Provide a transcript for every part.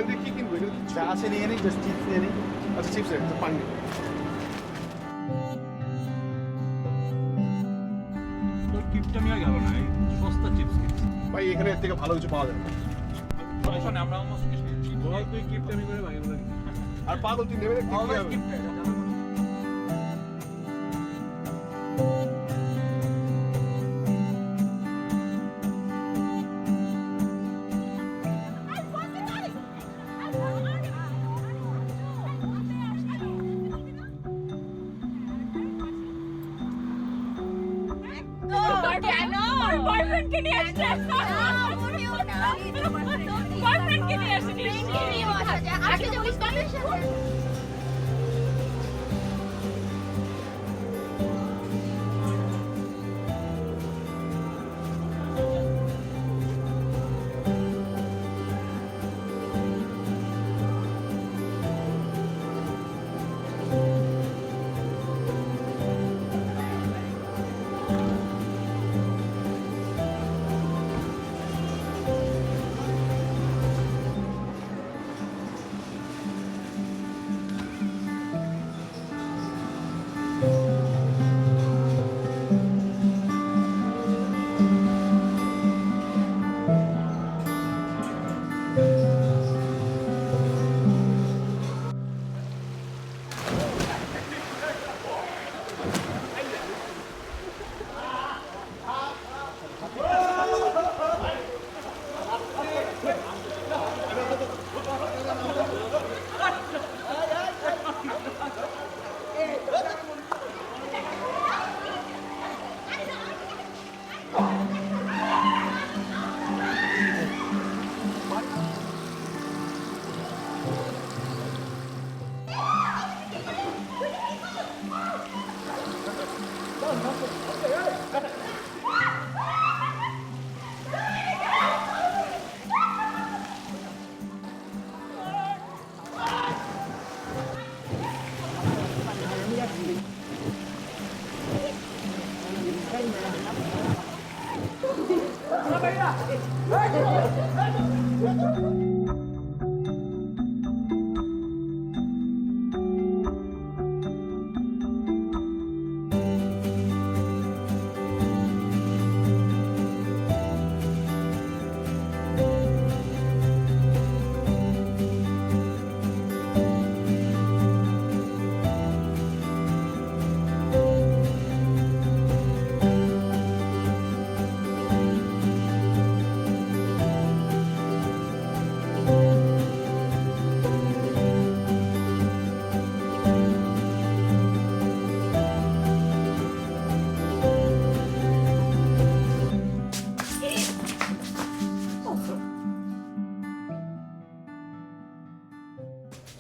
এখান থেকে কি কিনবো? এখানে যা আছে নিয়ে নিই, জাস্ট চিপস নিয়ে নিই। আচ্ছা চিপস একটা পান নিই। তোর কিপটা নিয়ে গেল না, এই সস্তা চিপস কিনছি। ভাই এখানে এর থেকে ভালো কিছু পাওয়া যায় না। শোনে আমরা অলমোস্ট কিনছি। বল তুই কিপটা নিয়ে করে ভাই আমরা আর পাগল তুই নেবে না কি হবে? কিপটা বয়ফ্রেন্ডকে নিয়ে আসছে বয়ফ্রেন্ডকে নিয়ে আসছে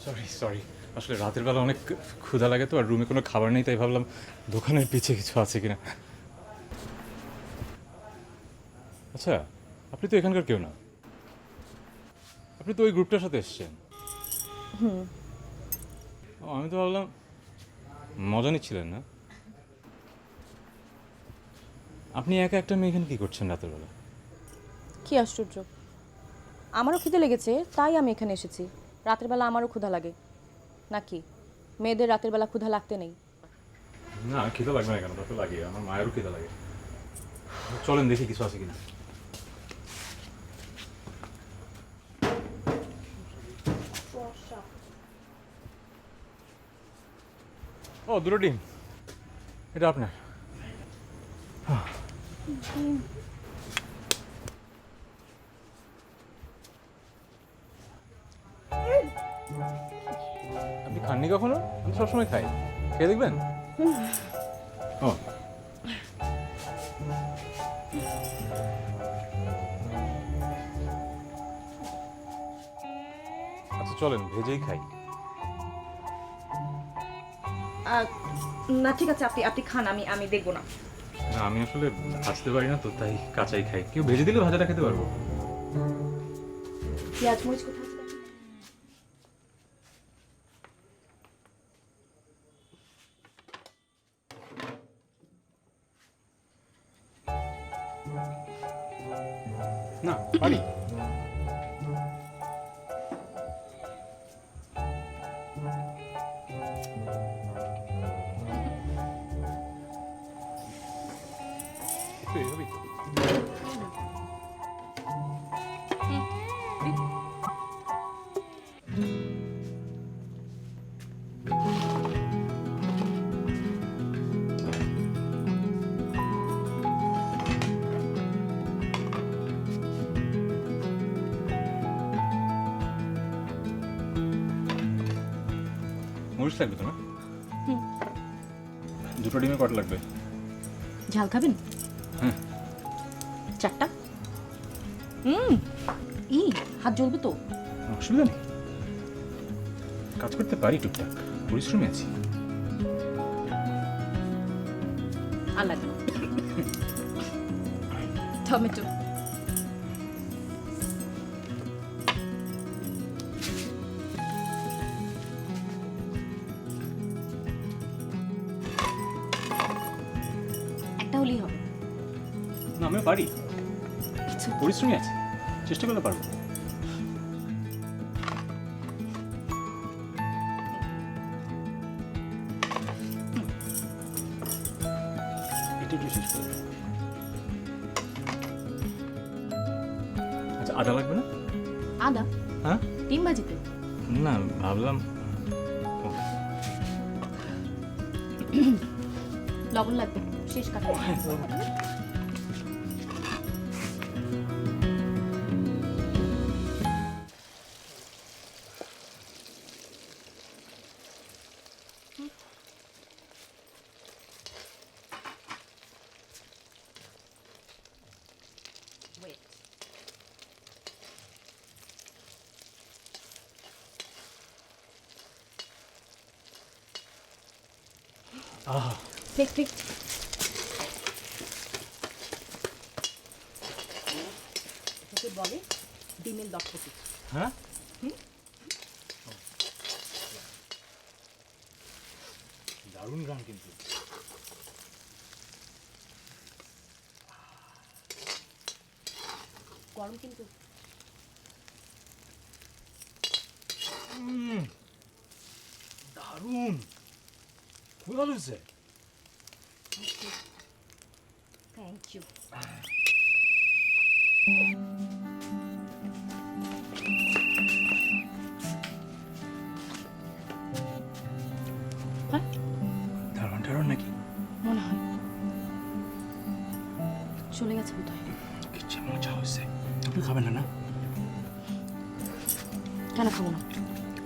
সরি সরি, আসলে রাতের বেলা অনেক ক্ষুধা লাগে তো, আর রুমে কোনো খাবার নেই, তাই ভাবলাম দোকানের পিছে কিছু আছে কিনা। আচ্ছা, আপনি তো এখানকার কেউ না, আপনি তো ওই গ্রুপটার সাথে এসছেন। ও, আমি তো ভাবলাম মজা নিচ্ছিলেন না। আপনি একা একটা মেয়ে এখানে কী করছেন রাতের বেলা? কি আশ্চর্য, আমারও খিদে লেগেছে তাই আমি এখানে এসেছি। রাতের বেলা আমারও ক্ষুধা লাগে নাকি? মেয়েদের রাতের বেলা ক্ষুধা লাগতে নেই? না, খিদা লাগবে না কেন, তা তো লাগে, আমার মায়েরও খিদা লাগে। চলেন দেখি কিছু আছে কিনা। ও, দুটো ডিম, এটা আপনার। আপনি খাননি কখনো? আমি সবসময় খাই, খেয়ে দেখবেন। ও, আচ্ছা চলেন ভেজেই খাই। না ঠিক আছে, আপনি আপনি খান, আমি আমি দেখবো না। না, আমি আসলে ভাজতে পারি না তো, তাই কাঁচাই খাই। কেউ ভেজে দিলে ভাজাটা খেতে পারবো। পেঁয়াজ মরিচ কোথায় আছে? না পারি। তো এভাবেই তো। মরিচ লাগবে তো না? দুটো ডিমে কটা লাগবে? ঝাল খাবেন? হ্যাঁ। 4টা? হাত জ্বলবে তো। অসুবিধা নেই, কাজ করতে পারি টুকটাক, পরিশ্রমী আছি। আর লাগবে না। টমেটো। একটা হলেই হবে। না আমিও পারি, কিছু পরিশ্রমী আছে, চেষ্টা করলে পারবো। এটা একটু শেষ করে দাও। আচ্ছা আদা লাগবে না? আদা হ্যাঁ ডিম ভাজিতে। না ভাবলাম লবণ লাগবে, শেষ কাটা। আহ ঠিক ঠিক। এটাকে বলে ডিমের লটপটি। হ্যাঁ দারুণ গান কিন্তু। গরম কিন্তু। দারুণ, খুব ভালো হয়েছে। Thank you. হ্যাঁ দারুণ টারুণ নাকি? মনে হয় চলে গেছে বোধ হয়। কিচ্ছু মজা হয়েছে। আপনি খাবেন না? না কেন খাবো না?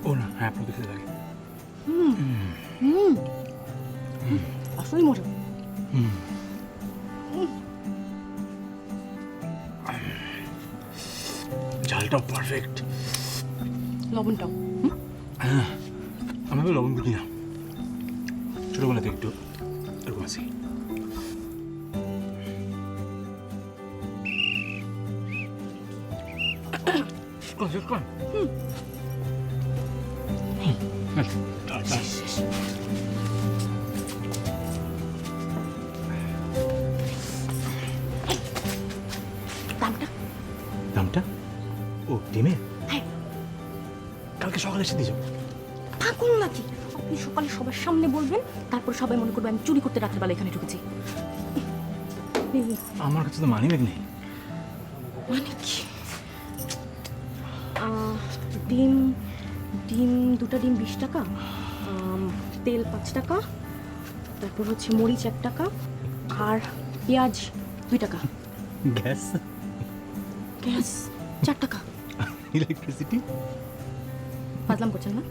ও না, হ্যাঁ আপনার খেতে লাগে। আসলে মজা। ঝালটাও পারফেক্ট। লবণটাও। হ্যাঁ আমি লবণ বুঝি না, ছোটবেলাতে একটু এরকম আছি। দামটা? দামটা? ও ডিমের? হ্যাঁ। কালকে সকালে এসে দিয়ে যাবো। থাকুন নাকি, আপনি সকালে সবার সামনে বলবেন, তারপর সবাই মনে করবে আমি চুরি করতে রাতের বেলা এখানে ঢুকেছি। আমার কাছে তো মানি ব্যাগ নেই। মানে কি? ডিম ডিম 2টা ডিম 20 টাকা, তেল 5 টাকা, তারপর হচ্ছে মরিচ 1 টাকা, আর পেঁয়াজ 2 টাকা, গ্যাস গ্যাস 4 টাকা। ইলেকট্রিসিটি? বাদলাম করছেন না?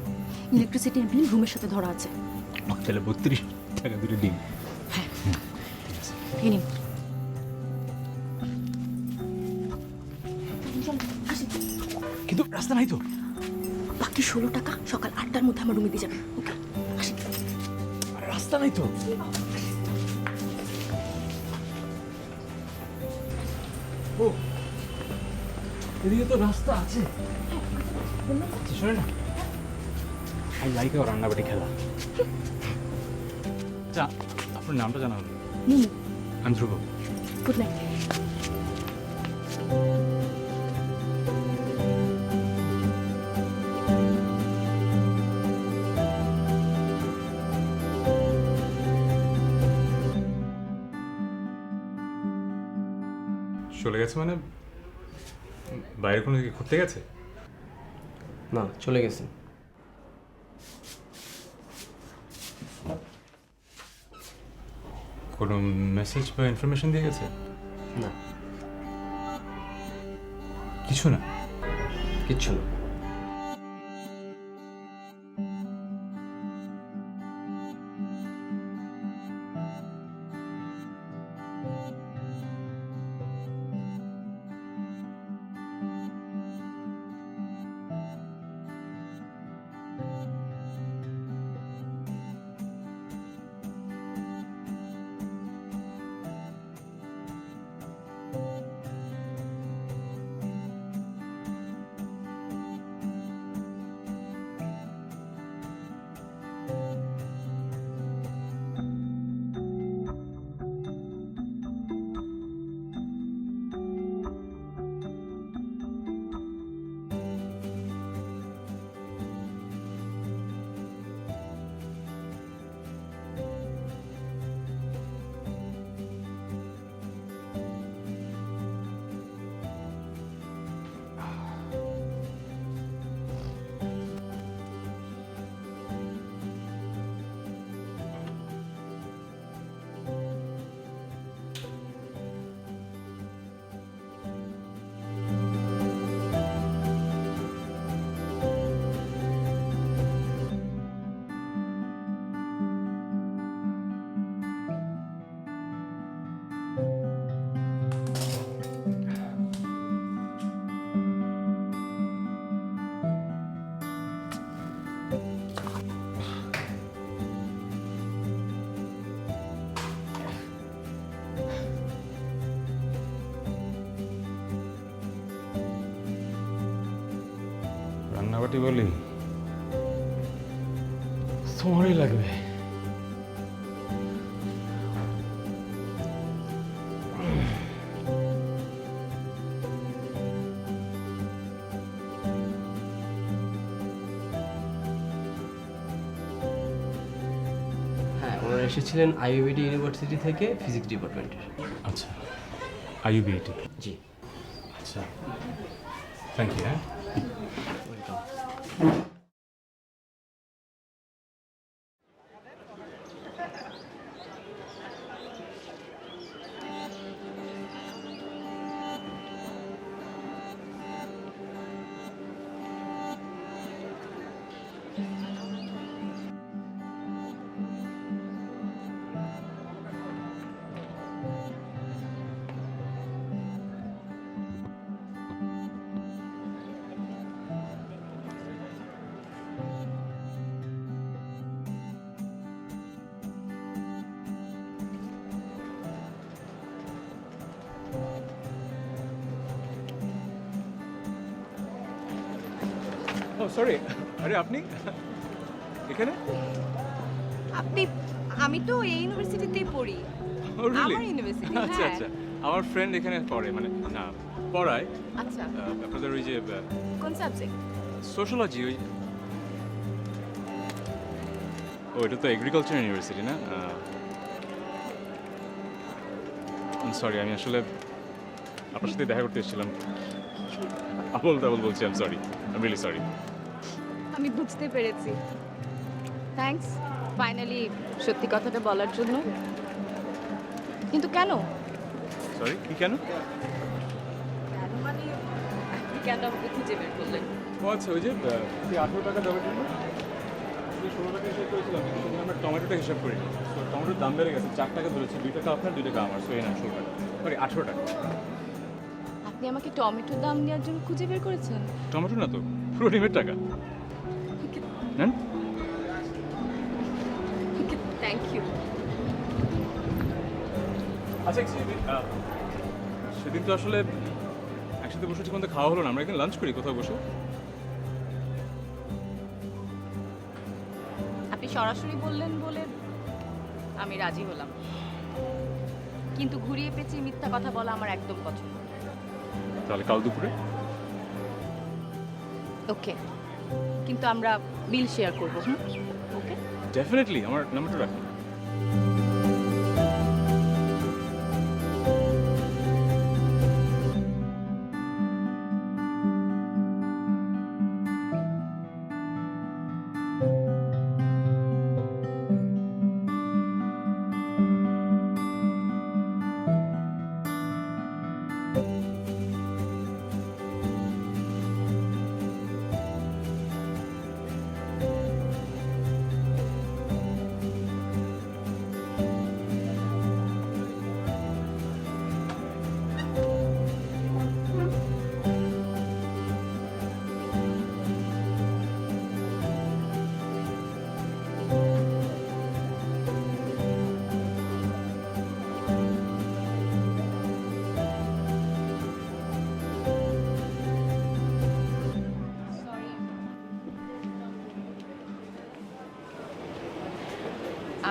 ইলেকট্রিসিটির বিল রুমের সাথে ধরা আছে। তাহলে 32 টাকা দুটো ডিম। হ্যাঁ এই নিন। আসি। কিন্তু রাস্তা নাই তো। বাকি 16 টাকা সকাল 8টার মধ্যে আমার রুমে দিয়ে যাবেন। ওকে আসি। রাস্তা নাই তো। ও এদিকে তো রাস্তা আছে। শোনে না, আই লাইক ইউর রান্নাবাটি খেলা। আচ্ছা আপনার নামটা জানা হলো? আমি ধ্রুব। Good night. চলে গেছে মানে বাইরে কোনো দিকে ঘুরতে গেছে? না, চলে গেছে। কোনো মেসেজ বা ইনফরমেশন দিয়ে গেছে? না, কিছু না। কিচ্ছু না। রান্নাবাটি বলি তোমারই লাগবে। হ্যাঁ, ওনারা এসেছিলেন আইইউবিটি ইউনিভার্সিটি থেকে ফিজিক্স ডিপার্টমেন্টের। আচ্ছা, আইইউবিটি। জি, আচ্ছা, থ্যাংক ইউ। হ্যাঁ, ওয়েলকাম। ও সরি, আরে আপনি এখানে? আমি তো এই ইউনিভার্সিটিতেই পড়ি। ও রিয়েলি? আমার ইউনিভার্সিটি। আচ্ছা হ্যাঁ। আচ্ছা, আমার ফ্রেন্ড এখানে পড়ে, মানে না পড়ায় আচ্ছা, আপনাদের ওই যে কোন সাবজেক্ট? সোশ্যোলজি। ওই ও, এটা তো এগ্রিকালচার ইউনিভার্সিটি না? সরি, আমি আসলে আপনার সাথে দেখা করতে এসেছিলাম। আবল তাবল বলছি, I am sorry, I am really sorry. আমি বুঝতে পেরেছি। থ্যাঙ্কস ফাইনালি সত্যি কথাটা বলার জন্য। কিন্তু কেন? সরি, কি কেন? মানে আপনি কেন আমাকে খুঁজে বের করলেন? ও আচ্ছা, ওই যে 18 টাকা দেওয়ার জন্য 16 টাকা হিসাব করেছিলাম, কিন্তু সেখানে আমরা টমেটোটা হিসাব করি। তো টমেটোর দাম বেড়ে গেছে, 4 টাকা ধরেছি, 2 টাকা আপনার 2 টাকা আমার, সো এই না 16 টাকা, সরি 18 টাকা। আপনি আমাকে টমেটোর দাম নেওয়ার জন্য খুঁজে বের করেছেন? টমেটো না তো, পুরো ডিমের টাকা নেন। Thank you. আচ্ছা, সেদিন তো আসলে একসাথে বসে ঠিকমতো খাওয়া হলো না, আমরা একদিন লাঞ্চ করি কোথাও বসে। আপনি সরাসরি বললেন বলে আমি রাজি হলাম, কিন্তু ঘুরিয়ে পেঁচিয়ে মিথ্যা কথা বলা আমার একদম পছন্দ না। তাহলে কাল দুপুরে? ওকে, কিন্তু আমরা বিল শেয়ার করবো। ওকে, ডেফিনেটলি, আমার নাম্বারটা রাখুন।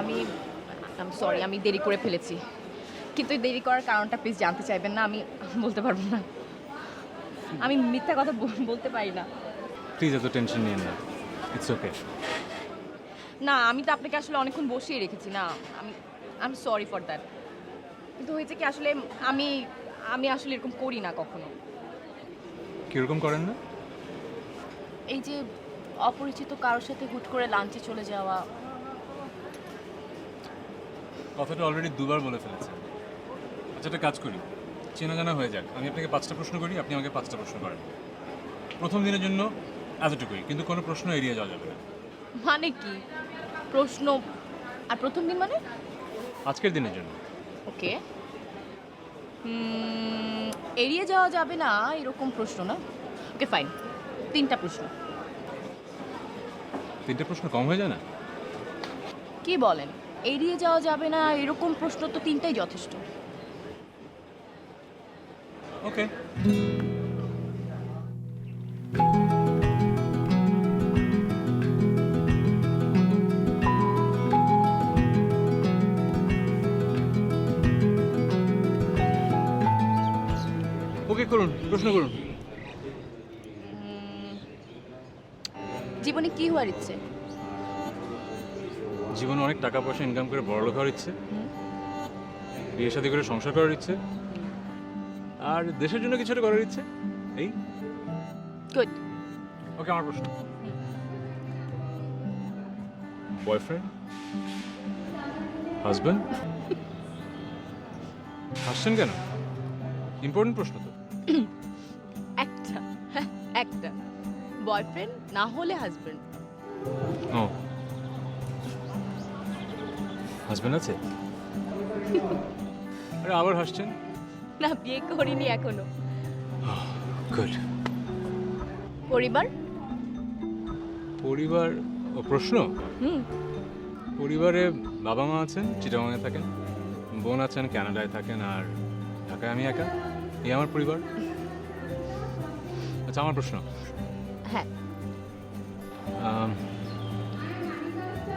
আমি সরি, আমি দেরি করে ফেলেছি, কিন্তু এই দেরি করার কারণটা প্লিজ জানতে চাইবেন না? আমি বলতে পারবো না, আমি মিথ্যা কথা বলতে পারি না। প্লিজ এত টেনশন নিয়েন না, ইটস ওকে। না, আমি তো আপনাকে আসলে অনেকক্ষণ বসিয়ে রেখেছি না, আমি সরি ফর দ্যাট। কিন্তু হয়েছে কি, আসলে আমি আসলে এরকম করি না কখনো। কীরকম করেন না? এই যে অপরিচিত কারোর সাথে হুট করে লাঞ্চে চলে যাওয়া। কথাটা অলরেডি দুবার বলে ফেলেছেন। আচ্ছা, একটা কাজ করি, চেনা জানা হয়ে যাক। আমি আপনাকে 5টা প্রশ্ন করি, আপনি আমাকে 5টা প্রশ্ন করেন। প্রথম দিনের জন্য এতটুকুই, কিন্তু কোনো প্রশ্ন এড়িয়ে যাওয়া যাবে না। মানে কি প্রশ্ন? আর প্রথম দিন মানে? আজকের দিনের জন্য। ওকে, এড়িয়ে যাওয়া যাবে না এরকম প্রশ্ন না? ওকে ফাইন, 3টা প্রশ্ন। 3টে প্রশ্ন কম হয়ে যায় না? কি বলেন, এড়িয়ে যাওয়া যাবে না এরকম প্রশ্ন তো 3টাই যথেষ্ট। ওকে। ওকে করুন, প্রশ্ন করুন। জীবনে কি হওয়ার ইচ্ছে? জীবনে অনেক টাকা পয়সা ইনকাম করে বড়লোক হওয়ার ইচ্ছে, বিয়ে শাদী করে সংসার করার ইচ্ছে, আর দেশের জন্য কিছু একটা করার ইচ্ছে। এই গুড। ওকে, আমার প্রশ্ন, বয়ফ্রেন্ড, হাজব্যান্ড? হাসছেন কেন? ইম্পর্টেন্ট প্রশ্ন তো। একটা বয়ফ্রেন্ড না হলে হাজবেন্ড। ও, হাজব্যান্ড আছে? আরে আবার হাসছেন? না, বিয়ে করিনি এখনো। গুড। পরিবার? পরিবার ও প্রশ্ন? হুম। পরিবারে বাবা মা আছেন, চিটাগাংয়ে থাকেন, বোন আছেন, কানাডায় থাকেন, আর ঢাকায় আমি একা। এই আমার পরিবার। আচ্ছা, আমার প্রশ্ন। হ্যাঁ।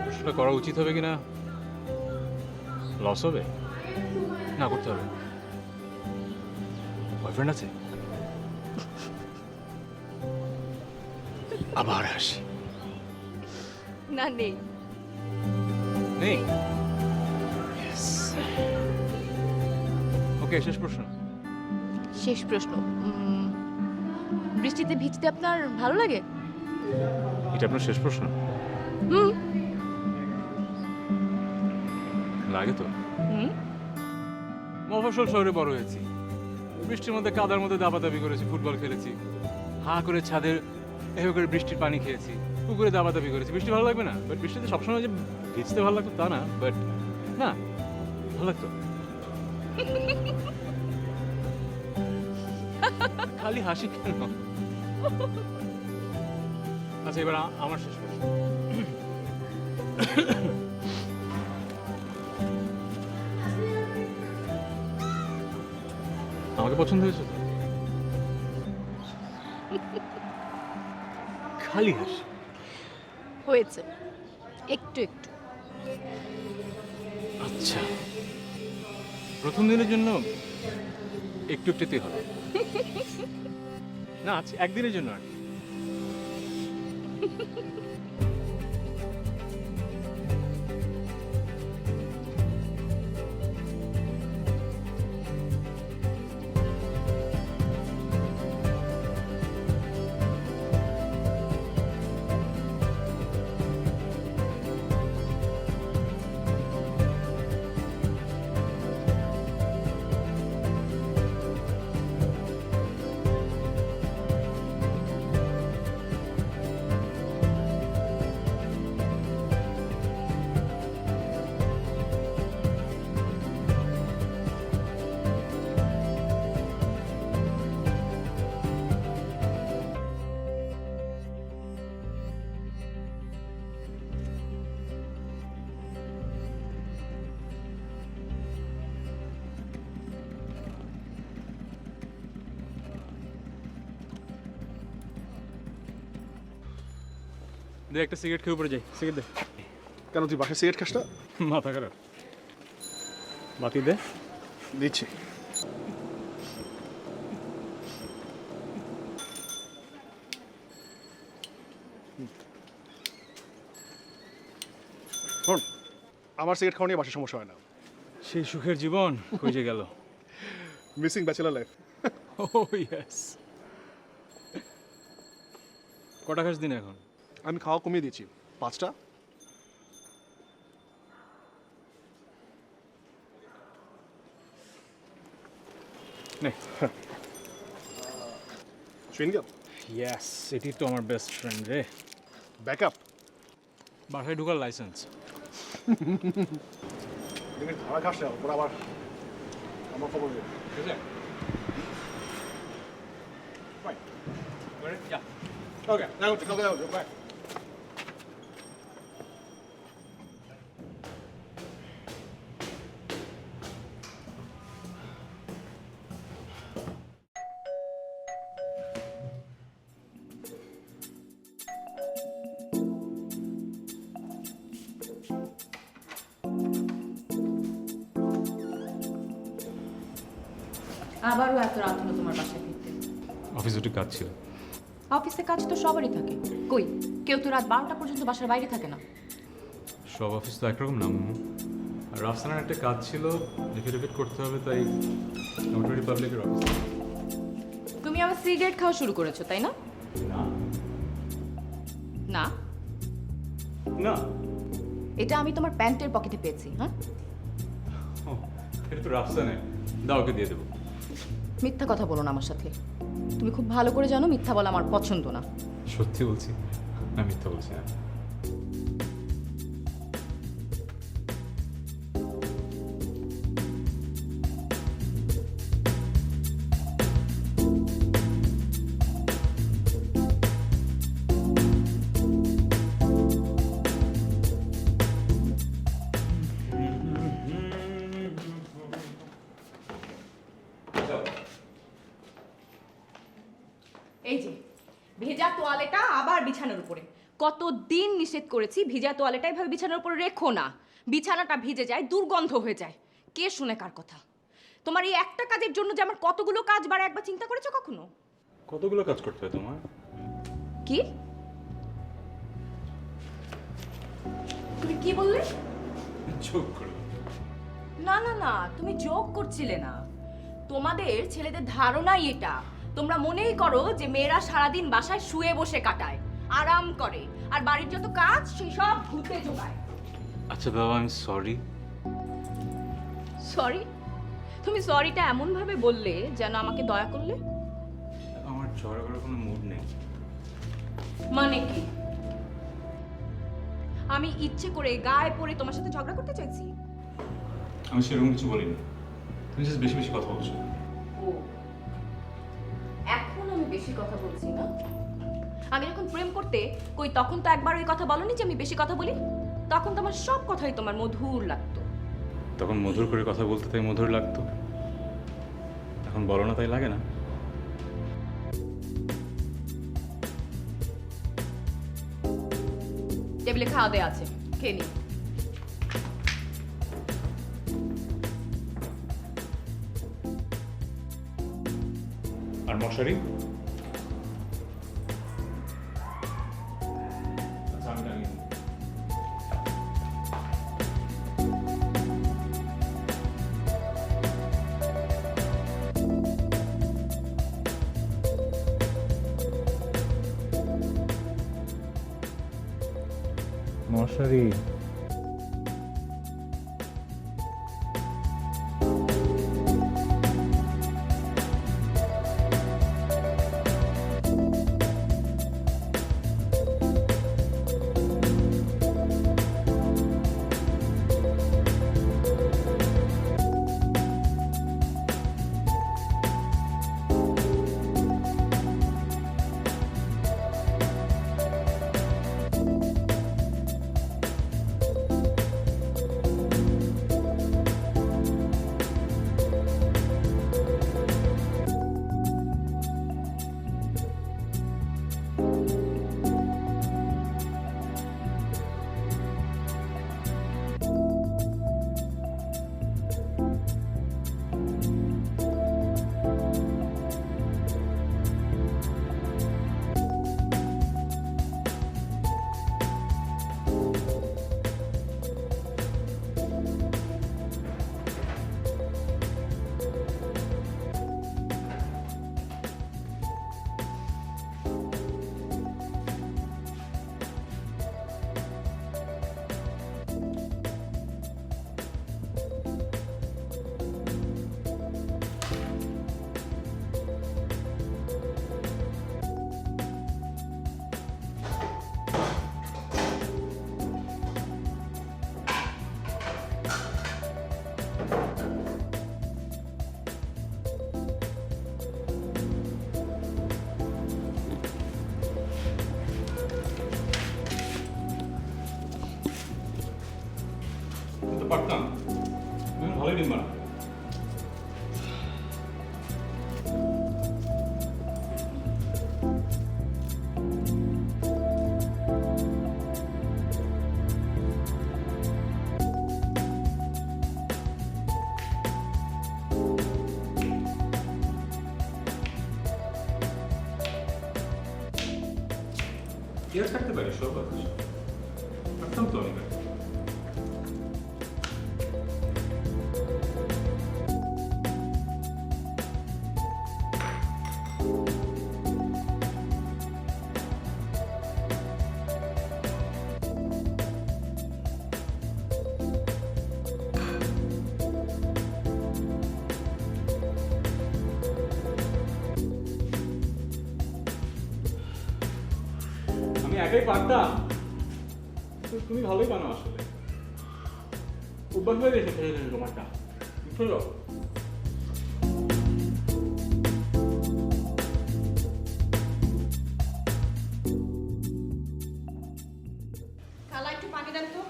প্রশ্নটা করা উচিত হবে কিনা, লস হবে? না, করতে হবে। বয়ফ্রেন্ড আছে? আবার হাসি। না, নেই। নেই? ওকে, শেষ প্রশ্ন। শেষ প্রশ্ন, বৃষ্টিতে ভিজতে আপনার ভালো লাগে? এটা আপনার শেষ প্রশ্ন? হুম। লাগে তো। হুম। মফস্বল শহরে বড় হয়েছি, বৃষ্টির মধ্যে কাদার মধ্যে দাবাদাবি করেছি, ফুটবল খেলেছি, হা করে ছাদের এভাবে করে বৃষ্টির পানি খেয়েছি, পুকুরে দাবাদাবি করেছি। বৃষ্টি ভালো লাগবে না? বাট বৃষ্টিতে সবসময় যে ভিজতে ভালো লাগতো তা না, বাট না, ভালো লাগতো। খালি হাসি কেন? আচ্ছা, এবার আমার শেষ প্রশ্ন। আমাকে পছন্দ হয়েছে তো? খালি হাসি। হয়েছে, একটু একটু। আচ্ছা, প্রথম দিনের জন্য একটু একটুতেই হবে না? আচ্ছা, একদিনের জন্য আর কি। দে, একটা সিগারেট খেয়ে উপরে যাই। সিগারেট দে। কেন তুই বাসায় সিগারেট খাস না? মাথা খারাপ। বাতি দে। দিচ্ছি। শোন, আমার সিগারেট খাওয়া নিয়ে বাসায় সমস্যা হয় না। সেই সুখের জীবন কই যে গেল? Missing bachelor life. Oh yes. কটা খাস দিন এখন? আমি খাওয়া কমিয়ে দিয়েছি, 5টা। নে। চুইংগাম, ইয়েস, এটি তো আমার বেস্ট ফ্রেন্ড রে। ব্যাকআপ। বাসায় ঢোকার লাইসেন্স। ধারা খাস না, ওরা আবার আমার খবর দেবে। ঠিক আছে? Right. Ready? Yeah. Okay, now go. Bye. আবারও এত রাত হলো তোমার বাসায় ফিরতে। অফিসে একটু কাজ ছিল। অফিসে কাজ তো সবারই থাকে, কই কেউ তো রাত 12টা পর্যন্ত বাসার বাইরে থাকে না। সব অফিস তো একরকম না মামু। আর রাফসানার একটা কাজ ছিল, এফিডেভিট করতে হবে, তাই নোটারি রিপাবলিকের অফিস। তুমি আবার সিগারেট খাওয়া শুরু করেছো তাই না? না না, না, এটা আমি তোমার প্যান্টের পকেটে পেয়েছি। হ্যাঁ, ও, এটা তো রাফসানের, দাও ওকে দিয়ে দেবো। মিথ্যা কথা বলো না আমার সাথে। তুমি খুব ভালো করে জানো মিথ্যা বলা আমার পছন্দ না। সত্যি বলছি, আমি মিথ্যা বলছি না। এই যে ভেজা তোয়ালেটা আবার বিছানার উপরে। কতদিন নিষেধ করেছি ভিজা তোয়ালেটা এভাবে বিছানার উপরে রেখো না, বিছানাটা ভিজে যায়, দুর্গন্ধ হয়ে যায়। কে শুনে কার কথা? তোমার এই একটা কাজের জন্য যে আমার কতগুলো কাজ বাড়ে একবার চিন্তা করেছো কখনো? কতগুলো কাজ করতে হয় তোমার? কি তুমি কি বললে? চোখ করে। না না না, তুমি যোগ করছিলে না। তোমাদের ছেলেদের ধারণাই এটা। তোমরা মনেই করো যে মেয়েরা সারাদিন বাসায় শুয়ে বসে কাটায়, আরাম করে, আর বাড়ির যত কাজ সেই সব ভূতে জোগায়। আচ্ছা বাবা, আমি সরি। সরি? তুমি সরিটা এমন ভাবে বললে যেন আমাকে দয়া করলে। আমার ঝগড়া করার কোনো মুড নেই। মানে কি? আমি ইচ্ছে করে গায়ে পড়ে তোমার সাথে ঝগড়া করতে চাইছি? আমি সেরকম কিছু বলিনি, তুমি জাস্ট বেশি বেশি কথা বলছো। ও, এখন আমি বেশি কথা বলছি না? আমি যখন প্রেম করতে কই তখন তো একবার ওই কথা বলনি যে আমি বেশি কথা বলি। তখন তো আমার সব কথাই তোমার মধুর লাগতো। তখন মধুর করে কথা বলতে তাই মধুর লাগতো, এখন বলো না তাই লাগে না। টেবিলে খাওয়া দেওয়া আছে, খেয়ে নি। আর মশারি? আচ্ছা, আমি টাঙিয়ে দিই। মশারি পারতাম, তুমি ভালোই ডিম বানাও। পেঁয়াজ কাটতে পারি সব কাটতাম তো আমি। আমি একাই পারতাম, তুমি ভালোই বানাও আসলে। অভ্যাস হয়ে গেছে খেয়ে খেয়ে তোমারটা, বুঝলো? খালা একটু পানি দেন তো।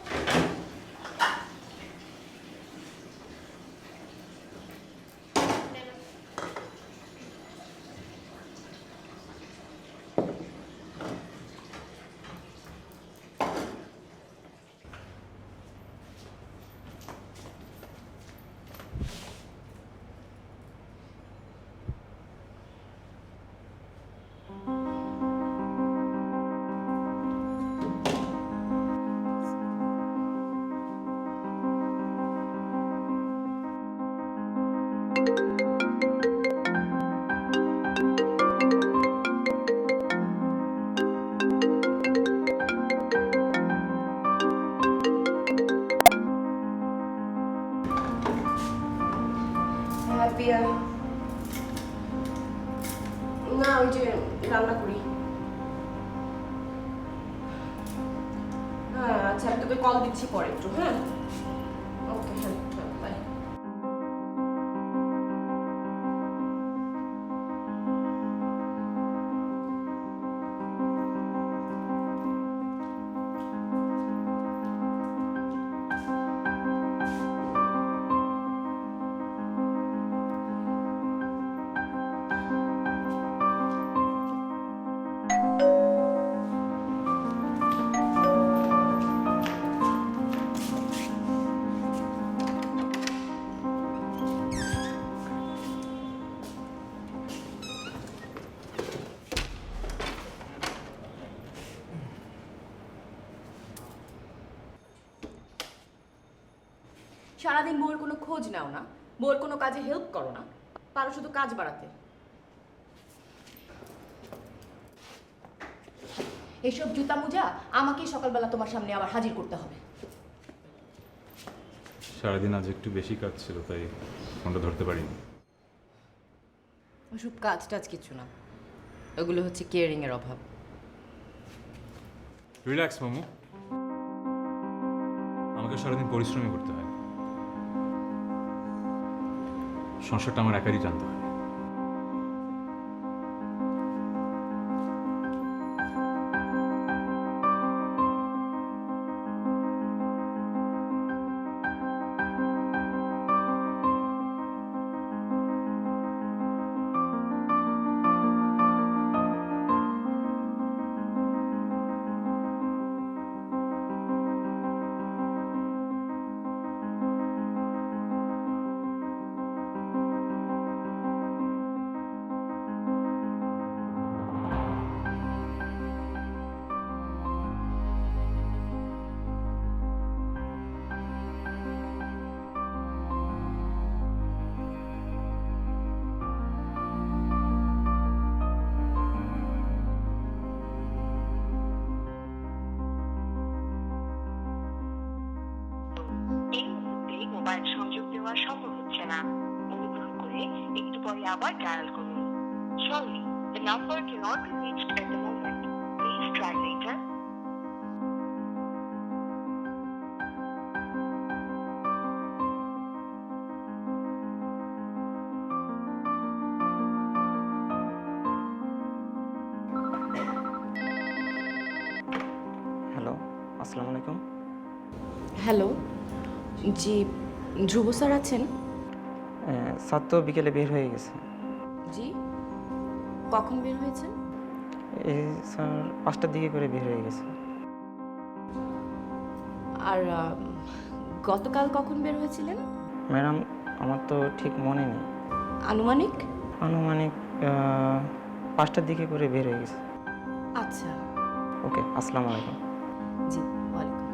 পিয়া না, ওই যে রান্না করি। হ্যাঁ আচ্ছা, আমি তোকে কল দিচ্ছি পরে একটু। হ্যাঁ ওকে, হ্যাঁ বাই। সারাদিন বউয়ের কোনো খোঁজ নাও না, বউয়ের কোনো কাজে হেল্প করো না, পারো শুধু কাজ বাড়াতে। এইসব জুতা মুজা আমাকেই সকালবেলা তোমার সামনে আবার হাজির করতে হবে। সারাদিন আজ একটু বেশি কাজ ছিল, তাই ফোনটা ধরতে পারিনি। ওসব কাজ টাজ কিছু না, ওগুলো হচ্ছে কেয়ারিং এর অভাব। রিল্যাক্স মামু, আমাকে সারাদিন পরিশ্রমই করতে হয়, সংসারটা আমার একারই জানতে হয়। মোবাইল সংযোগ দেওয়া সম্ভব হচ্ছে না, অনুগ্রহ করে একটু পরে আবার ডায়াল করুন। Sorry, the number cannot be reached at the moment. Please try later. Hello, আসসালামু আলাইকুম। হ্যালো, জি, ধ্রুব স্যার আছেন? স্যার তো বিকেলে বের হয়ে গেছে। জি, কখন বের হয়েছেন? এই স্যার 5টার দিকে করে বের হয়ে গেছে। আর গতকাল কখন বের হয়েছিলেন? ম্যাডাম, আমার তো ঠিক মনে নেই। আনুমানিক? আনুমানিক 5টার দিকে করে বের হয়ে গেছে। আচ্ছা। ওকে, আসসালামু আলাইকুম। জি, ওয়ালাইকুম।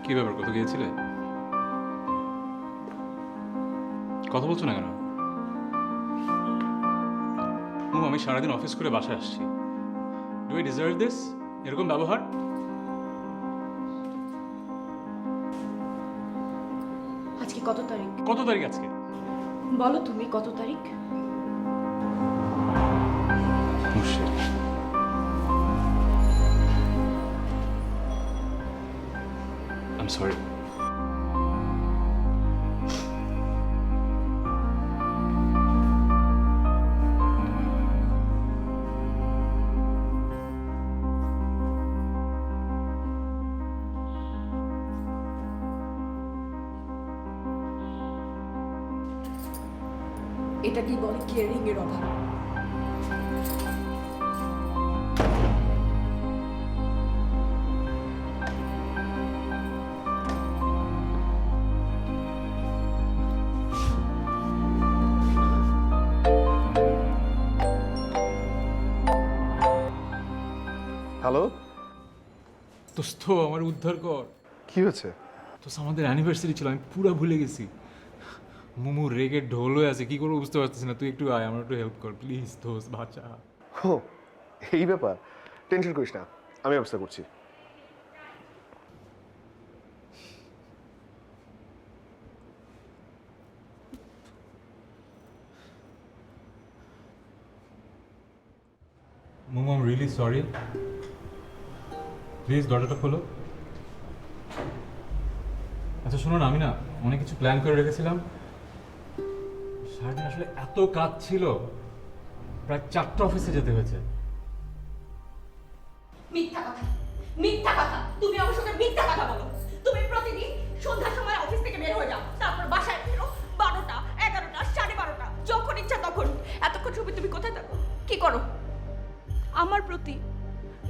কি ব্যাপার, কোথাও গিয়েছিলে? কথা বলছো না কেন? আমি সারাদিন অফিস করে বাসায় আসছি। Do I deserve this? এরকম ব্যবহার? আজকে কত তারিখ? কত তারিখ আজকে? বলো তুমি কত তারিখ? I'm sorry. এটা কি বলে কেয়ারিং এর অভাব? হ্যালো, দোস্ত আমার উদ্ধার কর। কি হয়েছে? দোস্ত আমাদের অ্যানিভার্সারি ছিল, আমি পুরো ভুলে গেছি। মোমো রেগে ঢোল হয়ে আছে, কি করবো বুঝতে পারতেছি না। তুই একটু আয়, আমার একটু হেল্প কর প্লিজ দোস্ত, বাঁচা। ও, এই ব্যাপার। টেনশন করিস না, আমি ব্যবস্থা করছি। Momo I am really sorry, please দরজাটা খোলো। আচ্ছা শোনো না, আমি না অনেক কিছু প্ল্যান করে রেখেছিলাম। সারাদিন আসলে এত কাজ ছিল, প্রায় 4টা অফিসে যেতে হয়েছে। মিথ্যা কথা, মিথ্যা কথা। তুমি আমার সঙ্গে মিথ্যা কথা বলো। তুমি প্রতিদিন সন্ধ্যার সময় অফিস থেকে বের হয়ে যাও, তারপর বাসায় ফেরো 12টা, 11টা, 12:30, যখন ইচ্ছা তখন। এতক্ষণ সময় তুমি কোথায় থাকো, কি করো? আমার প্রতি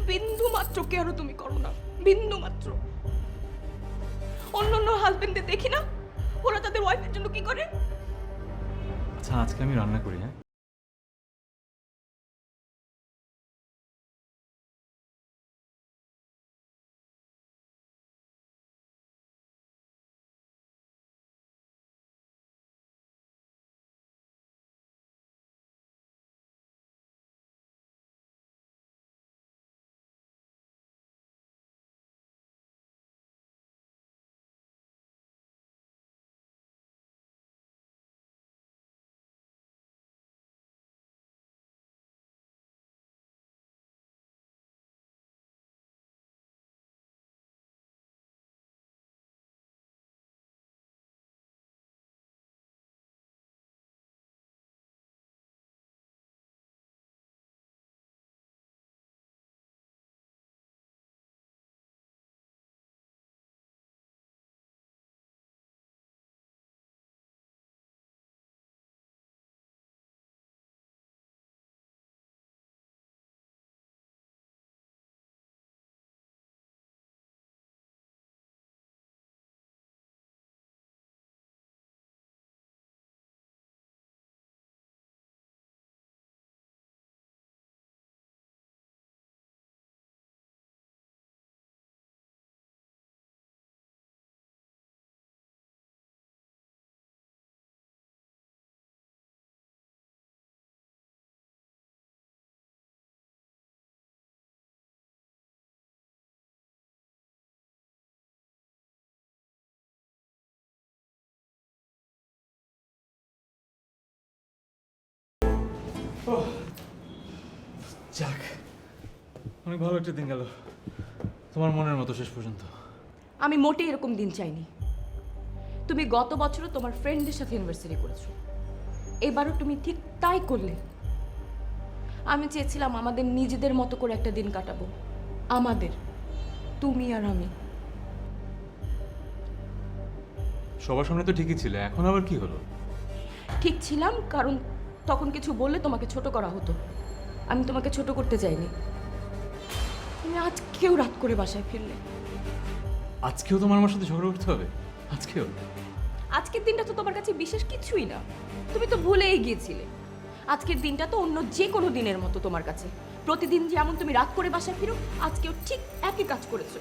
বিন্দু মাত্র কেয়ারও তুমি করো না, বিন্দু মাত্র। অন্য হাজবেন্ডদের দেখি না, ওরা তাদের ওয়াইফের জন্য কি করে? আচ্ছা আজকে আমি রান্না করি, হ্যাঁ? যাক, অনেক ভালো একটা দিন গেল, তোমার মনের মতো শেষ পর্যন্ত। আমি মোটেই এরকম দিন চাইনি। তুমি গত বছরও তোমার ফ্রেন্ডদের সাথে ইউনিভার্সিটি করেছো, এবারও তুমি ঠিক তাই করলে। আমি চেয়েছিলাম আমাদের নিজেদের মতো করে একটা দিন কাটাবো, আমাদের, তুমি আর আমি। সবার সামনে তো ঠিকই ছিল, এখন আবার কি হলো? ঠিক ছিলাম কারণ তখন কিছু বললে তোমাকে ছোট করা হতো। আমি তোমাকে ছোট করতে চাইনি। তুমি আজকেও রাত করে বাসায় ফিরলে। আজকেও তোমার আমার সাথে ঝগড়া করতে হবে? আজকেও? আজকের দিনটা তো তোমার কাছে বিশেষ কিছুই না, তুমি তো ভুলেই গিয়েছিলে। আজকের দিনটা তো অন্য যে কোনো দিনের মতো তোমার কাছে। প্রতিদিন যেমন তুমি রাত করে বাসায় ফিরো, আজকেও ঠিক একই কাজ করেছো।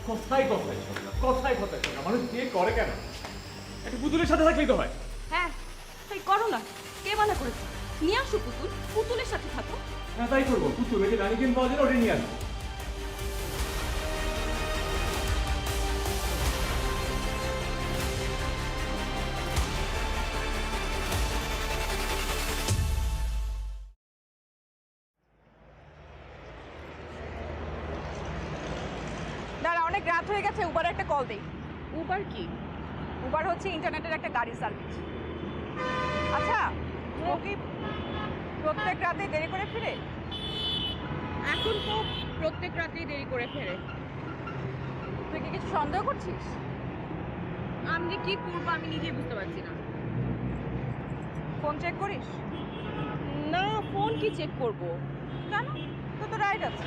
কথাই কথাই শোনা, কথাই কথাই শোনা, মানুষ বিয়ে করে কেন? একটা পুতুলের সাথে থাকলেই তো হয়। হ্যাঁ, তাই করো না। কে মানা করেছে? নিয়ে আসো পুতুল, পুতুলের সাথে থাকো। হ্যাঁ তাই করবো, পুতুল ওই যে রানীকেন পাওয়া যায় ওটা নিয়ে আসবো। দাঁড়া, অনেক রাত হয়ে গেছে, উবার একটা কল দেই। উবার কি? উবার হচ্ছে ইন্টারনেটের একটা গাড়ি সার্ভিস। আচ্ছা, ও কি প্রত্যেক রাতে দেরি করে ফিরে? এখন তো প্রত্যেক রাতেই দেরি করে ফেরে। তুই কি কিছু সন্দেহ করছিস? আমি যে কি করবো আমি নিজেই বুঝতে পারছি না। ফোন চেক করিস? না, ফোন কি চেক করবো? কেন? তোর তো রাইড আছে,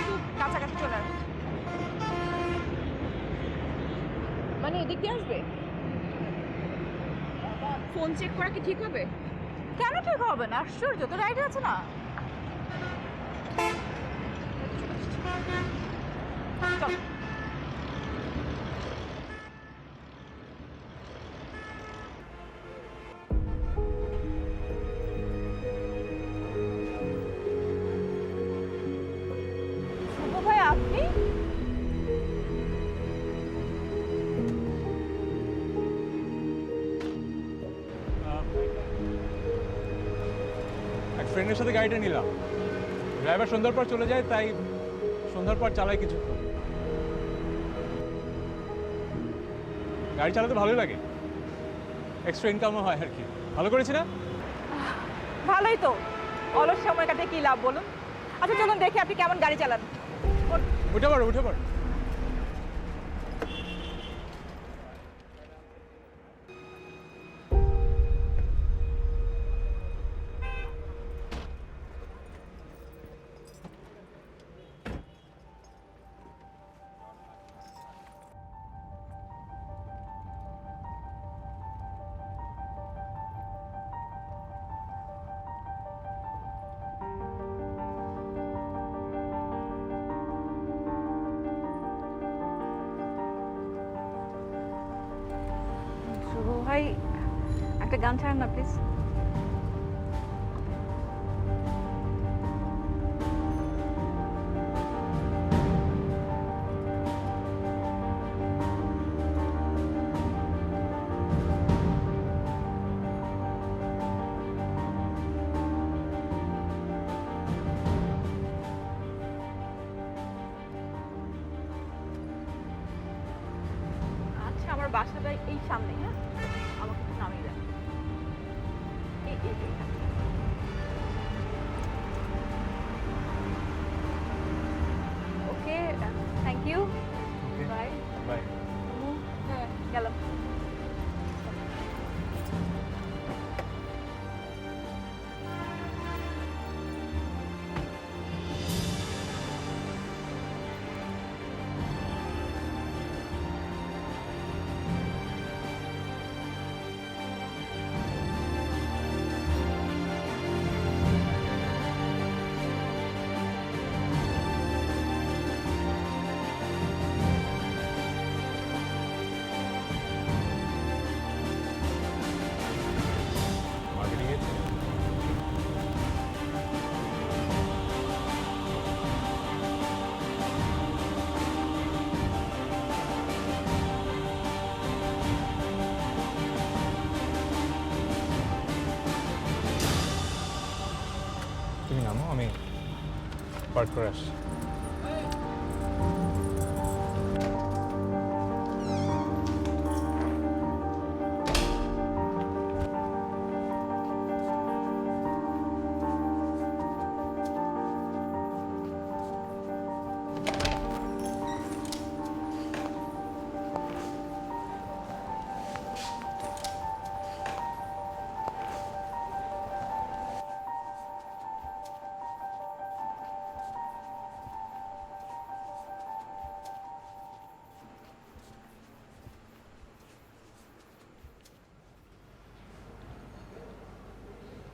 তুই কাছাকাছি চলে আস। মানে এদিক দিয়ে আসবে? ফোন চেক করা কি ঠিক হবে? কেন ঠিক হবে না? আশ্চর্য, তোর রাইড আছে না। চল। শুভ ভাই, আপনি? এক ফ্রেন্ডের সাথে গাড়িটা নিলাম, ড্রাইভার সন্ধ্যার পর চলে যায়, তাই সন্ধ্যার পর চালাই কিছু। গাড়ি চালাতে ভালোই লাগে, এক্সট্রা ইনকামও হয় আর কি। ভালো করেছি না? ভালোই তো, অলস সময় কাটে কি লাভ বলুন। আচ্ছা চলুন দেখি আপনি কেমন গাড়ি চালান। উঠে পড়ো, উঠে পড়ো। শুভ ভাই, একটা গান ছাড়েন না প্লিজ। আচ্ছা, আমার বাসাটা এই সামনে, হ্যাঁ, আমাকে একটু নামিয়ে দেন। এইখানে। ওকে, থ্যাংক ইউ, বাই। বাই। হ্যাঁ, গেলাম। পার্ক করে আসছি।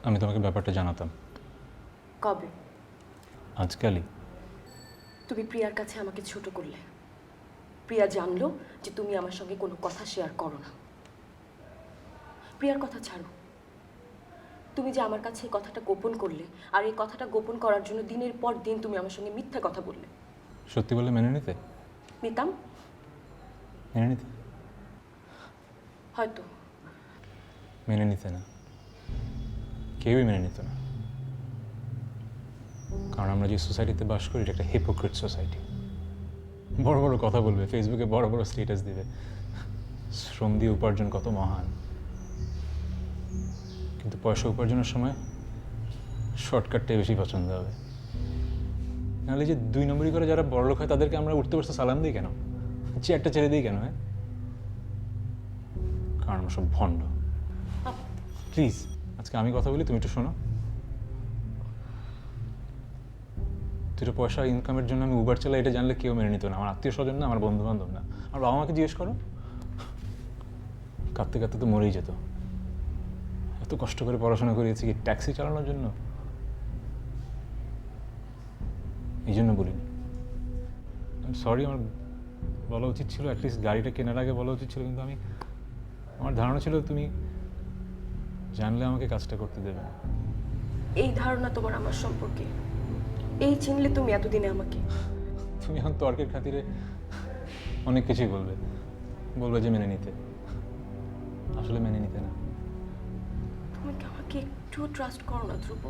আমি তোমাকে ব্যাপারটা জানাতাম কবে? আজকালই। তুমি প্রিয়ার কাছে আমাকে ছোট করলে। প্রিয়া জানলো যে তুমি আমার সঙ্গে কোনো কথা শেয়ার করো না। প্রিয়ার কথা ছাড়ো, তুমি যে আমার কাছে এই কথাটা গোপন করলে, আর এই কথাটা গোপন করার জন্য দিনের পর দিন তুমি আমার সঙ্গে মিথ্যা কথা বললে। সত্যি বলে মেনে নিতে? নিতাম মেনে নিতে? হয়তো। মেনে নিতে না, কেউই মেনে নিত না। কারণ আমরা যে সোসাইটিতে বাস করি এটা একটা হিপোক্রিট সোসাইটি। বড় বড় কথা বলবে, ফেসবুকে বড় বড় স্ট্যাটাস দিবে, শ্রম দিয়ে উপার্জন কত মহান, কিন্তু পয়সা উপার্জনের সময় শর্টকাটটাই বেশি পছন্দ হবে। নাহলে যে 2 নম্বরই করে যারা বড়লোক হয় তাদেরকে আমরা উঠতে বসতে সালাম দিই কেন, চেয়ারটা ছেড়ে দিই কেন? হ্যাঁ, কারণ আমরা সব ভণ্ড। প্লিজ আজকে আমি কথা বলি, তুমি একটু শোনো। 2 পয়সা ইনকামের জন্য আমি উবার চালাই এটা জানলে কেউ মেনে নিত না। আমার আত্মীয় স্বজন না, আমার বন্ধু বান্ধব না। আমার বাবা মাকে জিজ্ঞেস করো, কাঁদতে কাঁদতে তো মরেই যেত। এত কষ্ট করে পড়াশোনা করিয়েছি কি ট্যাক্সি চালানোর জন্য? এই জন্য বলিনি। সরি, আমার বলা উচিত ছিল, অ্যাটলিস্ট গাড়িটা কেনার আগে বলা উচিত ছিল, কিন্তু আমার ধারণা ছিল তুমি জানলে আমাকে কাজটা করতে দেবে না। এই ধারণা তোমার আমার সম্পর্কে, এই চিনলে তুমি এতদিনে আমাকে। তুমি এখন তর্কের খাতিরে অনেক কিছুই বলবে, বলবে যে মেনে নিতে, আসলে মেনে নিতে না। তুমি কি আমাকে একটুও ট্রাস্ট করো না ধ্রুব?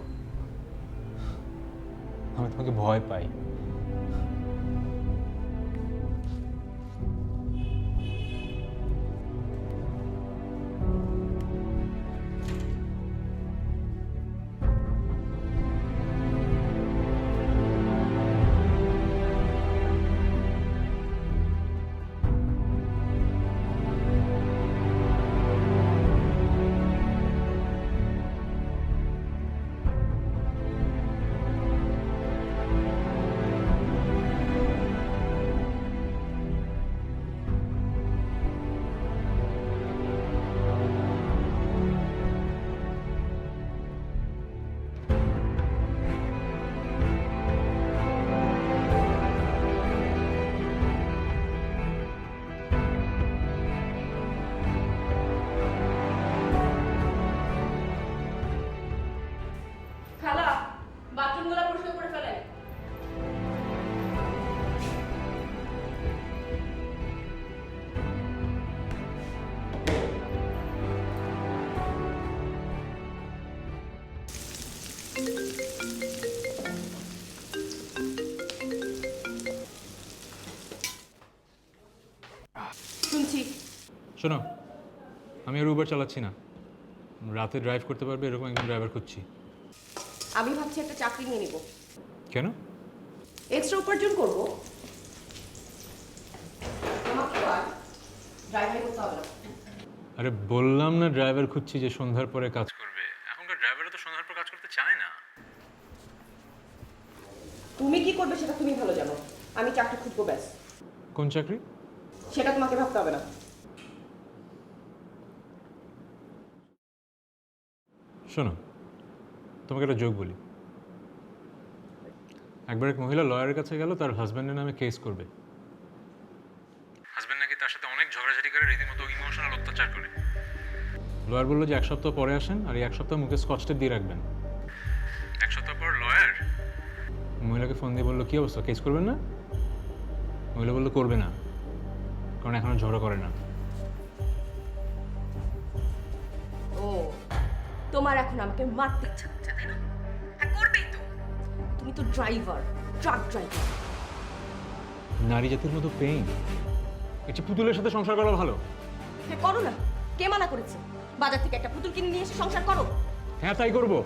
আমি তোমাকে ভয় পাই। খালা, বাথরুমগুলো পরিষ্কার করে ফেলেন। শুনছি। শোনো, আমি আর উবার চালাচ্ছি না। রাতে ড্রাইভ করতে পারবে এরকম একজন ড্রাইভার খুঁজছি। আমি ভাবছি একটা চাকরি নিয়ে নিব, কেন? এক্সট্রা উপার্জন করব। আমাকে তো আর ড্রাইভারি করতে হবে না। আরে বললাম না ড্রাইভার খুঁজছি যে সন্ধ্যার পরে কাজ করবে। এখনকার ড্রাইভাররা তো সন্ধ্যার পর কাজ করতে চায় না। তুমি কি করবে সেটা তুমি ভালো জানো। আমি চাকরি খুঁজবো, ব্যাস। কোন চাকরি? সেটা তোমাকে ভাবতে হবে না। শোনো, তোমাকে একটা জোক বলি। একবার এক মহিলা লয়ারের কাছে গেল, তার হাজব্যান্ডের নামে কেস করবে। হাজব্যান্ড নাকি তার সাথে অনেক ঝগড়াঝাটি করে, রীতিমতো ইমোশনাল অত্যাচার করে। লয়ার বললো যে 1 সপ্তাহ পরে আসেন, আর এই 1 সপ্তাহ মুখে স্কচ টেপ দিয়ে রাখবেন। 1 সপ্তাহ পর লয়ার মহিলাকে ফোন দিয়ে বললো, কি অবস্থা, কেস করবেন না? মহিলা বললো, করবে না, কারণ এখনো ঝগড়া করে না। ও, তোমার এখন আমাকে মারতে ইচ্ছা হচ্ছে, তাই না? হ্যাঁ, করবেই তো। তুমি তো ড্রাইভার, ট্রাক ড্রাইভার। নারী জাতির মতো পেইন এটি পুতুলের সাথে সংসার করা ভালো। হ্যাঁ করো না, কে মানা করেছে? বাজার থেকে একটা পুতুল কিনে নিয়ে এসে সংসার করো। হ্যাঁ তাই করবো।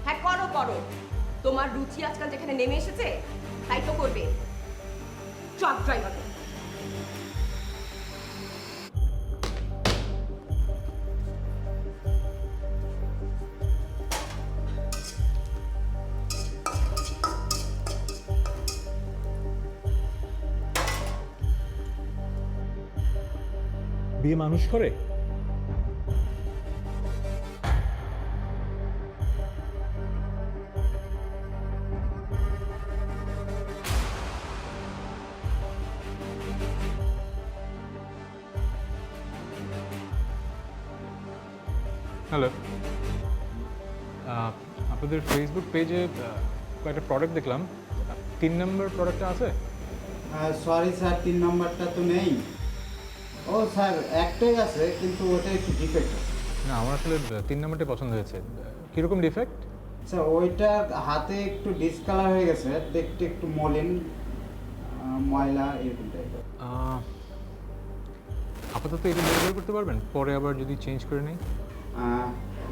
হ্যাঁ করো করো, তোমার রুচি আজকাল যেখানে নেমে এসেছে তাই তো করবে। Truck driver. বিয়ে মানুষ করে? হ্যালো, আপনাদের ফেসবুক পেজে কয়েকটা প্রোডাক্ট দেখলাম, 3 নম্বর প্রোডাক্টটা আছে? সরি স্যার, 3 নম্বরটা তো নেই। ও স্যার, একটাই আছে কিন্তু ওটা একটু ডিফেক্ট আছে। না, আমার আসলে 3 নম্বরটাই পছন্দ হয়েছে। কীরকম ডিফেক্ট? স্যার ওইটা হাতে একটু ডিসকালার হয়ে গেছে, দেখতে একটু মলিন, ময়লা এরকম টাইপের। আপাতত এটা ডেলিভারি করতে পারবেন? পরে আবার যদি চেঞ্জ করে নেই?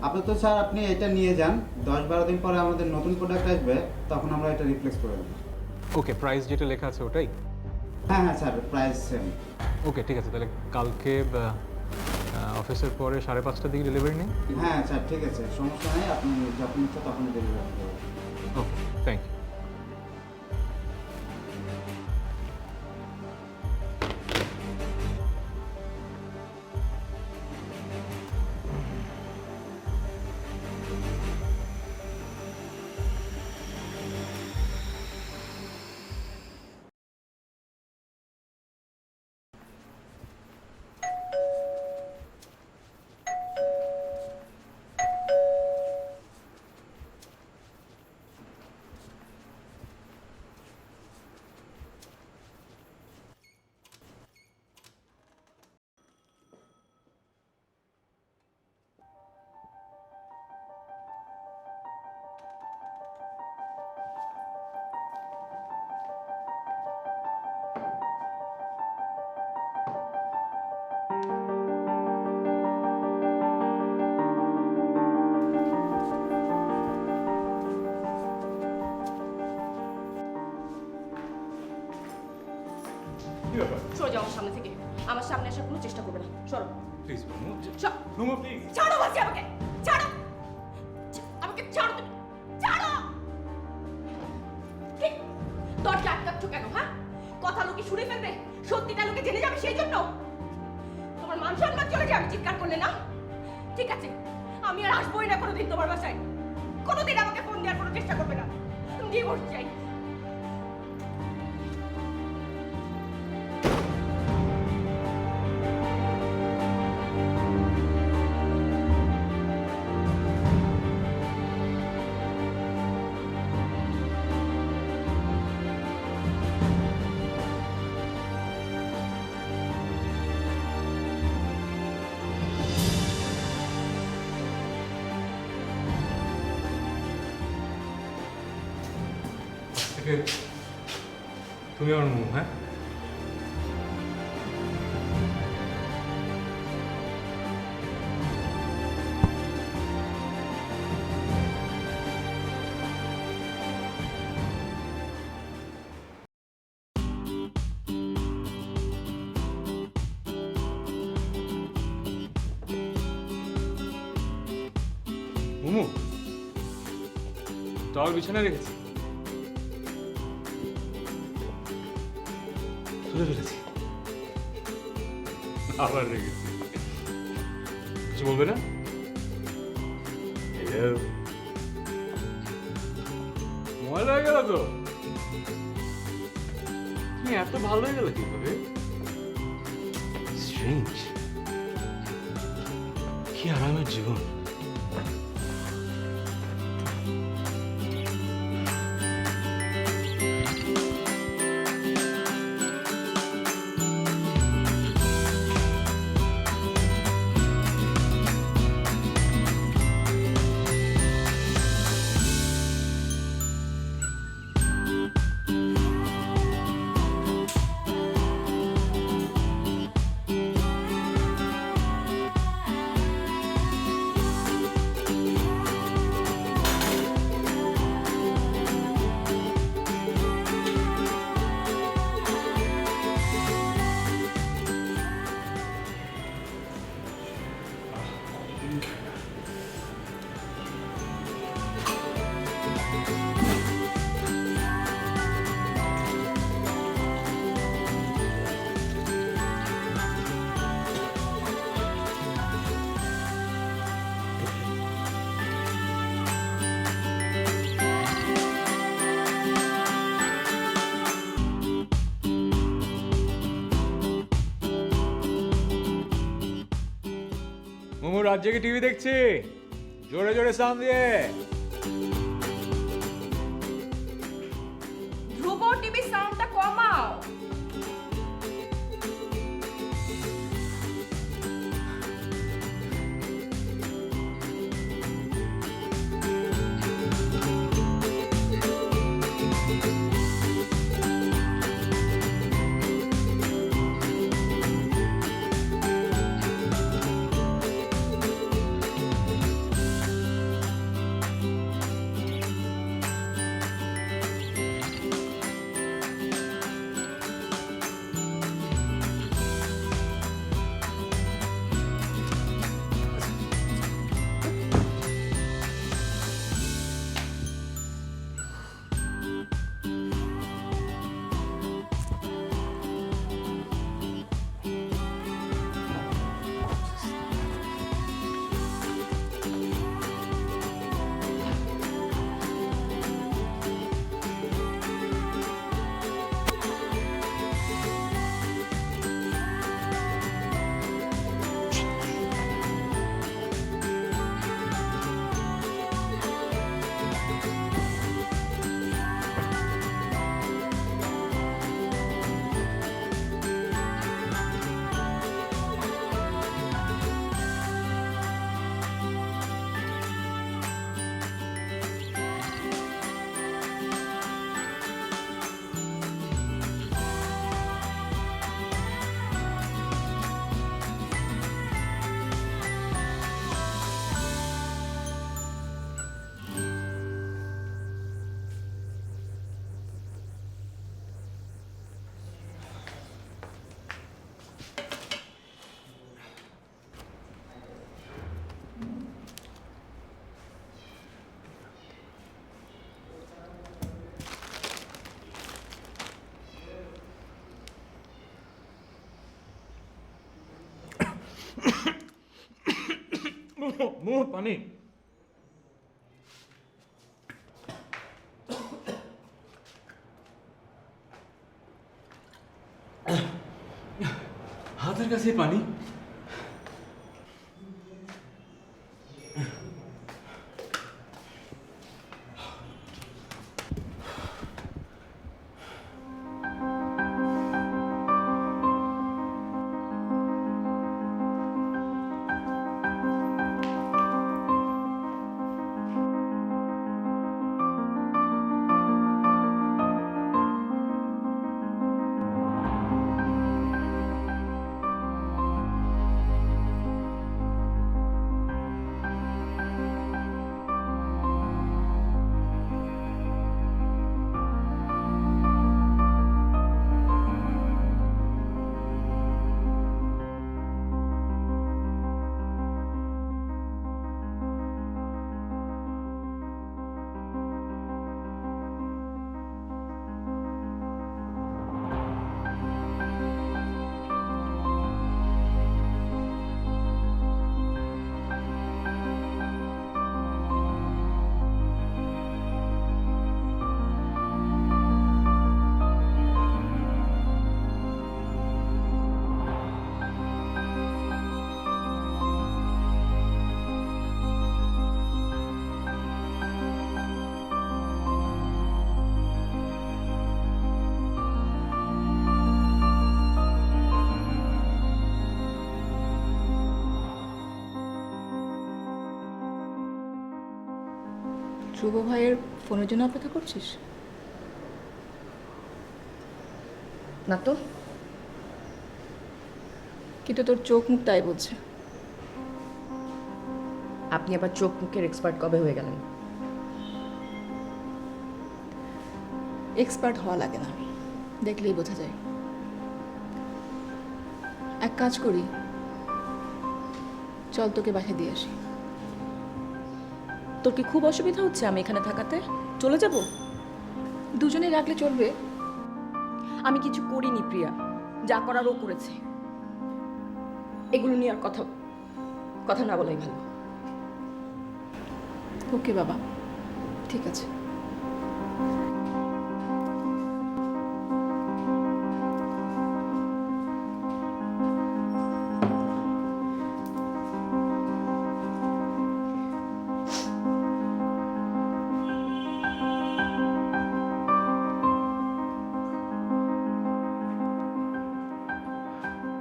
আপাতত স্যার আপনি এটা নিয়ে যান, 10-12 দিন পরে আমাদের নতুন প্রোডাক্ট আসবে, তখন আমরা এটা রিপ্লেস করে দেবো। ওকে, প্রাইস যেটা লেখা আছে ওটাই? হ্যাঁ হ্যাঁ স্যার, প্রাইস সেম। ওকে ঠিক আছে, তাহলে কালকে অফিসের পরে 5:30টার দিকে ডেলিভারি নেই? হ্যাঁ স্যার ঠিক আছে, সমস্যা নেই, আপনি যখন ইচ্ছা তখন ডেলিভারি করবেন। ওকে, থ্যাংক ইউ। সরে যাও আমার সামনে থেকে, আমার সামনে আসার কোনো চেষ্টা করবে না। সরো প্লিজ ছ- মোমো প্লিজ। ছাড়ো বলছি আমাকে, ছাড়ো আমাকে, ছাড়ো তুমি, ছাড়ো। কি দরজা আটকাচ্ছ কেন? হ্যাঁ, কথা লোকে শুনে ফেলবে, সত্যিটা লোকে জেনে যাবে, সেই জন্য তোমার মান সম্মান চলে যাবে চিৎকার করলে না? ঠিক আছে, আমি আর আসবোই না কোনোদিন তোমার বাসায়, কোনোদিন আমাকে ফোন দেওয়ার কোনো চেষ্টা করবে না। ডিভোর্স চাই। তুমি আমার মোমো, হ্যাঁ? মোমো, টাওয়াল বিছানায় রেখেছি, তুলে ফেলেছি, আবার রেখেছি। কিছু বলবে না? মজা হয়ে গেল তো। তুমি এত ভালো হয়ে গেল কিভাবে? স্ট্রেঞ্জ, কি আরামের জীবন। মোমো রাত জেগে টিভি দেখছি, জোরে জোরে সাউন্ড দিয়ে। ধ্রুব টিভি সাউন্ডটা কমাও। মোমো পানি। হাতের কাছে পানি। ধ্রুব ভাইয়ের ফোনের জন্য অপেক্ষা করছিস? না তো, কিন্তু তোর চোখ মুখ তাই বলছে। আপনি আবার চোখ মুখের এক্সপার্ট কবে হয়ে গেলেন? এক্সপার্ট হওয়া লাগে না, দেখলেই বোঝা যায়। এক কাজ করি, চল তোকে বাসায় দিয়ে আসি। তোর কি খুব অসুবিধা হচ্ছে আমি এখানে থাকাতে? চলে যাব? দুজনে রাখলে চলবে। আমি কিছু করিনি প্রিয়া, যা করার ও করেছে। এগুলো নিয়ে আর কথা না বলাই ভালো। ওকে বাবা, ঠিক আছে।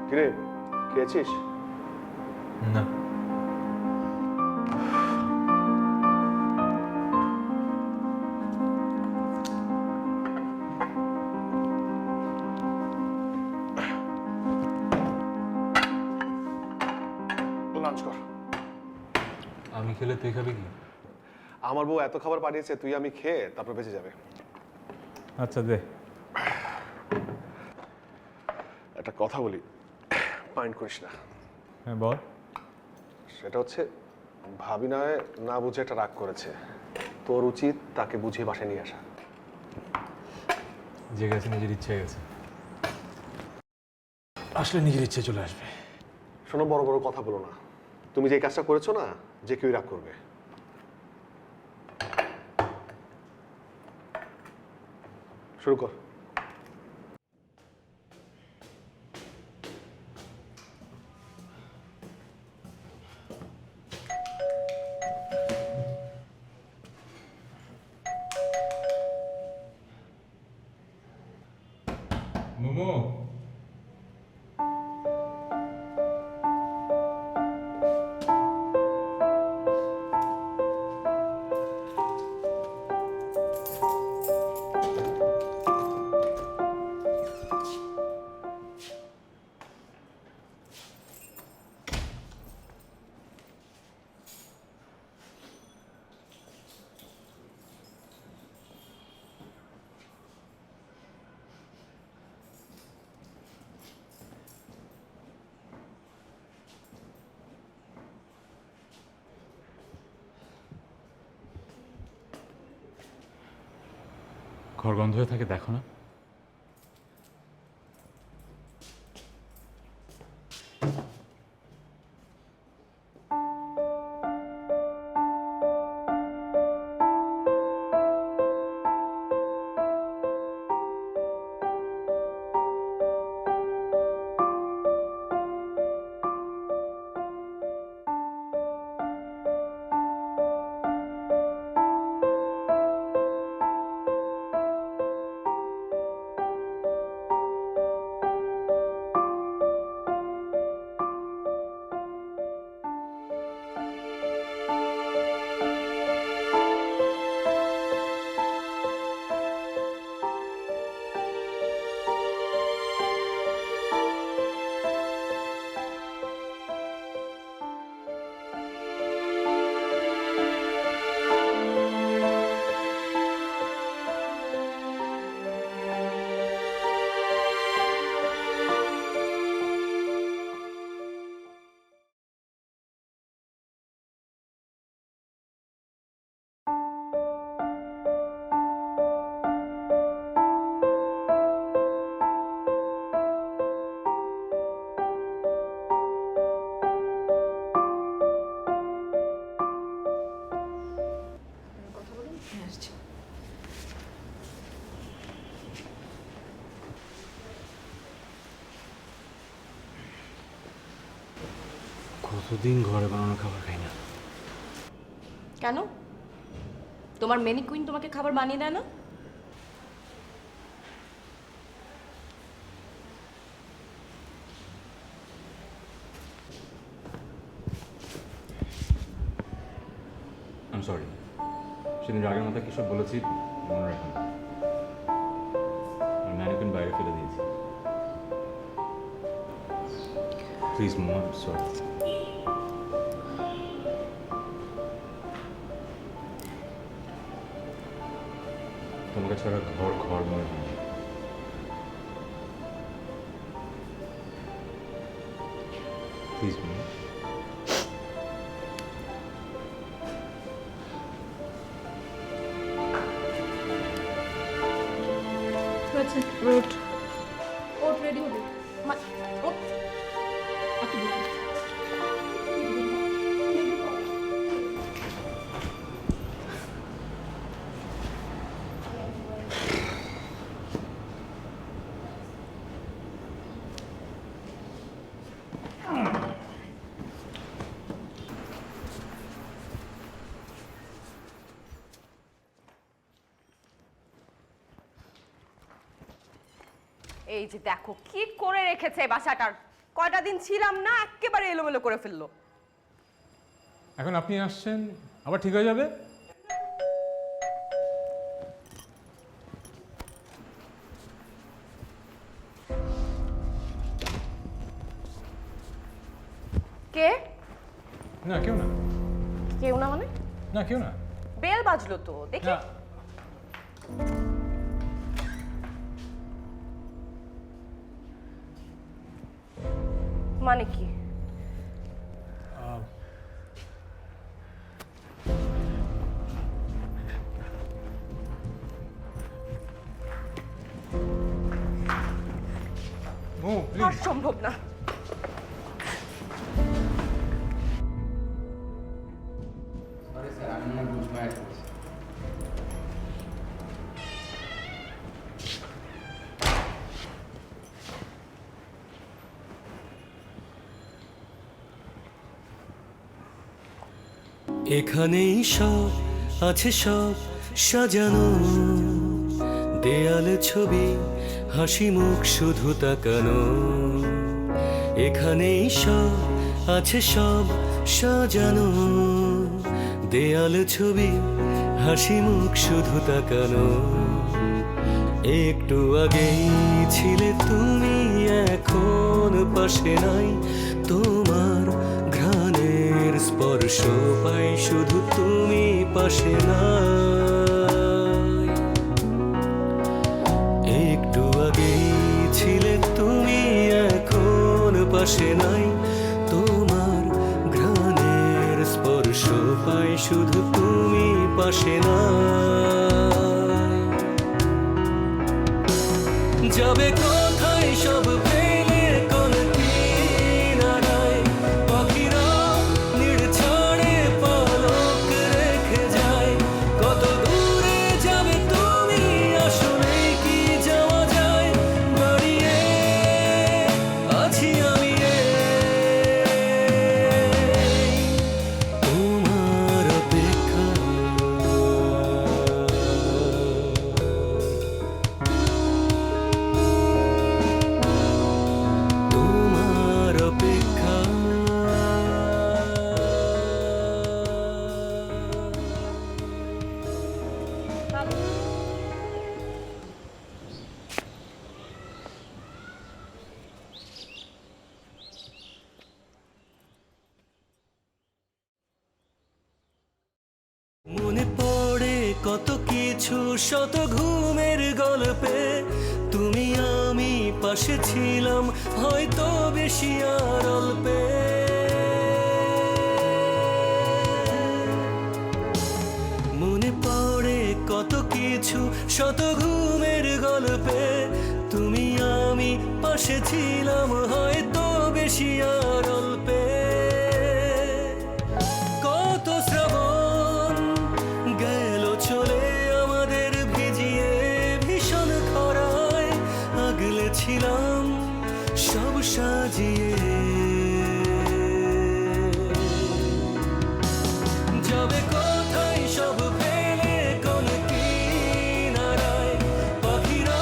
কিরে, খেয়েছিস? না। লাঞ্চ কর। আমি খেলে তুই খাবি কি? আমার বউ এত খাবার পাঠিয়েছে, তুই আমি খেয়ে তারপর বেঁচে যাবে। আচ্ছা দে। একটা কথা বলি, মাইন্ড করিস না। হ্যাঁ বল। সেটা হচ্ছে ভাবি না বুঝে একটা রাগ করেছে, তোর উচিত তাকে বুঝিয়ে বাসায় নিয়ে আসা। যে গেছে নিজের ইচ্ছে গেছে, আসলে নিজের ইচ্ছে চলে আসবে। শোনো, বড় বড় কথা বলো না। তুমি যে কাজটা করেছো না, যে কেউ রাগ করবে। শুরু কর। মোমো, ঘর গন্ধ হয়ে থাকে, দেখো না? কতদিন ঘরে বানানো খাবার খাই না। কেন? তোমার মেনি কুইন তোমাকে খাবার বানিয়ে দেয় না? আই এম সরি, সেদিন রাগের মাথা কি সব বলেছি মনে রাখুন। ম্যানিকুইন বাইরে ফেলে দিয়েছি। Please momo, sorry. তোমাকে ছাড়া ঘর ঘর মনে হয় না। প্লিজ মোমো। ওঠ ওঠ, রেডি হবি। ওঠ। আপনি বসুন। এই যে দেখো কি করে রেখেছে বাসাটার, কয়টা দিন ছিলাম না একেবারে এলোমেলো করে ফেললো। এখন আপনি আসছেন, আবার ঠিক হয়ে যাবে। কে? না কেউ না। কেউ না মানে? না কেউ না। বেল বাজলো তো, দেখি। না। মানে কি? আর সম্ভব না। সরি স্যার, আমি মনে হয় বুঝতে পারছি। এখানেই সব আছে, সব সাজানো, দেয়ালে ছবি, হাসি মুখ শুধু তাকানো। এখানেই সব আছে, সব সাজানো, দেয়ালে ছবি, হাসি মুখ শুধু তাকানো। একটু আগেই ছিলে তুমি, এখন পাশে নাই, তোমার ঘ্রাণের স্পর্শ পাই, শুধু তুমি পাশে নাই। একটু আগেই ছিলে তুমি, এখন পাশে নাই, তোমার ঘ্রাণের স্পর্শ পাই, শুধু তুমি পাশে নাই। যাবে কোথায় সব ফেলে কোন কিনারায়, পাখিরা নির্ঝরে পালক রেখে যায়। কত দূরে যাবে তুমি, আসলে কি যাওয়া যায়? দাঁড়িয়ে আছি আমি তোমার অপেক্ষা। তোমার অপেক্ষা। মনে পড়ে কত কিছু, শত ঘুমের গল্পে, তুমি আমি পাশে ছিলাম, হয়তো বেশি আর অল্পে। মনে পড়ে কত কিছু, শত ঘুমের গল্পে, তুমি আমি পাশে ছিলাম, হয়তো বেশি আর অল্পে। কত শ্রাবণ গেল চলে আমাদের ভিজিয়ে, ভীষণ খরায় আগলে ছিলাম সব সাজিয়ে। যাবে কোথায় সব ফেলে কোন কিনারায়, পাখিরা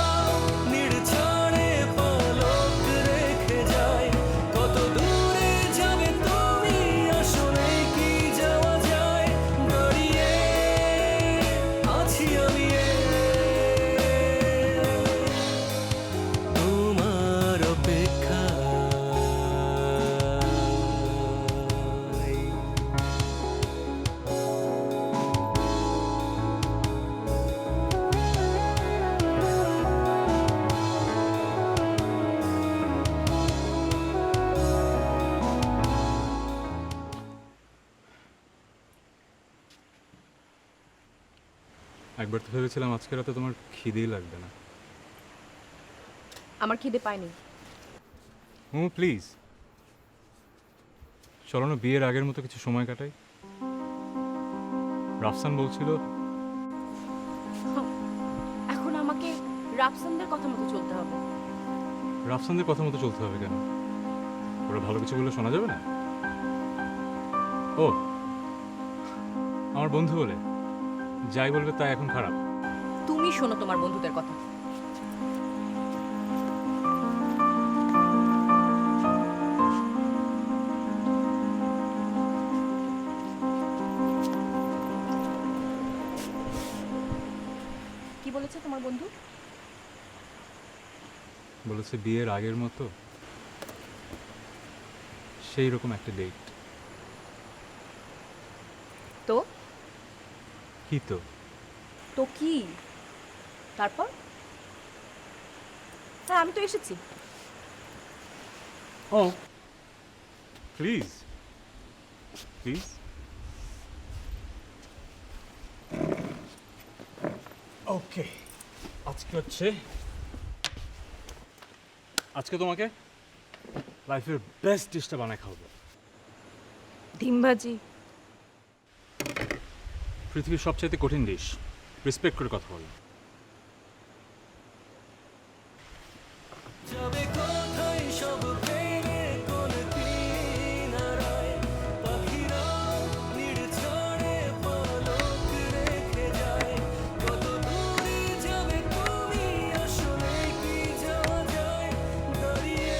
নির্ঝরে পালক রেখে যায়। কত দূরে যাবে তুমি, আসলে কি যাওয়া যায়? দাঁড়িয়ে আছি আমি তোমার অপেক্ষা। একবার তো ভেবেছিলাম আজকে রাতে তোমার খিদেই লাগবে না। আমার খিদে পায়নি। প্লিজ চলো না বিয়ের আগের মতো কিছু সময় কাটাই। রাফসান বলছিল এখন আমাকে রাফসানদের কথা মতো চলতে হবে। রাফসানদের কথা মতো চলতে হবে কেন? ওরা ভালো কিছু বললে শোনা যাবে না? ও আমার বন্ধু বলে যাই বলবে তাই এখন খারাপ? তুমি শোনো তোমার বন্ধুদের কথা। কি বলেছে তোমার বন্ধু? বলেছে বিয়ের আগের মতো সেই রকম একটা ডেট। তো কি তো? তো কি তারপর? হ্যাঁ আমি তো এসেছি। ও প্লিজ প্লিজ। ওকে আজকে তোমাকে লাইফের বেস্ট ডিশটা বানায় খাওয়াবো। ডিমভাজি? পৃথিবীর সবচাইতে কঠিন ডিশ। রেসপেক্ট করে কথা বলো। যাবে কোথায় সব ফেলে কোন কিনারায়, পাখিরা নির্ঝরে পলক রেখে যায়। কত দূরে যাবে তুমি, আসলে কি যাওয়া যায়? দাঁড়িয়ে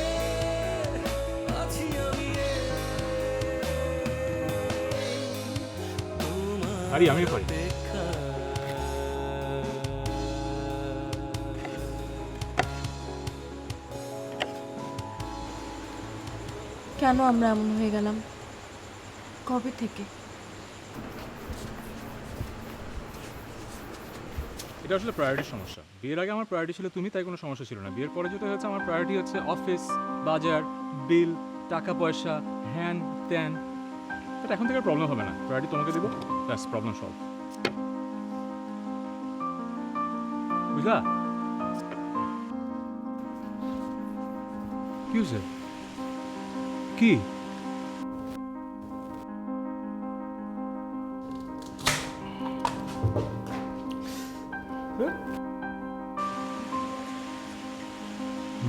আছি আমি আরে আমিও পারি। কেন আমরা এমন হয়ে গেলাম? কবে থেকে? এটা আসলে প্রায়োরিটির সমস্যা। বিয়ের আগে আমার প্রায়োরিটি ছিল তুমি, তাই কোনো সমস্যা ছিল না। বিয়ের পরে যেটা হচ্ছে আমার প্রায়োরিটি হচ্ছে অফিস, বাজার, বিল, টাকা পয়সা, হ্যান ত্যান। বাট এখন থেকে প্রবলেম হবে না। প্রায়োরিটি তোমাকে দেবো, ব্যাস প্রবলেম সলভ। বুঝলা? কি হয়েছে? কি?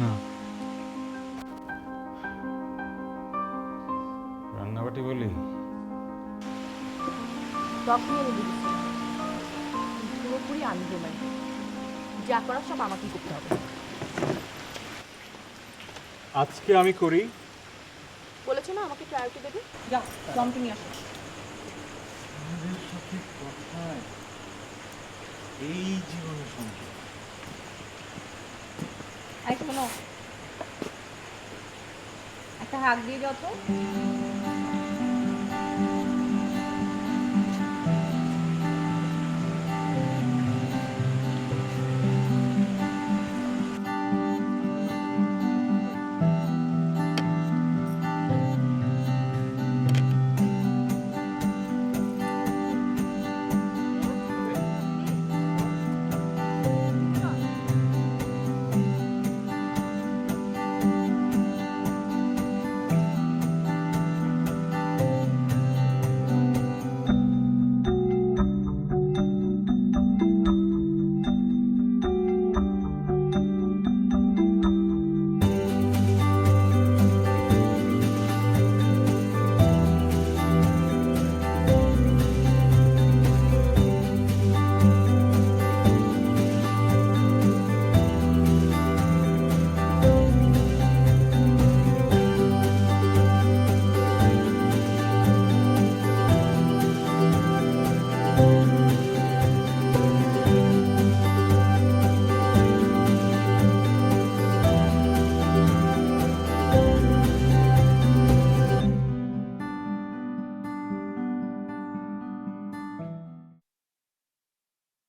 না রান্নাবাটি বলি তখন আমি বুঝেছি পুরোপুরি আনন্দময়। যা করার সব আমাকেই করতে হবে। আজকে আমি করি। বলেছো না আমাকে প্রায়োরিটি দেবে? যাও টমকে নিয়ে আসো। আমাদের সাথে কথায় এই জীবনের সংখ্যা। এই শোনো, একটা হাত দিয়ে যাও তো।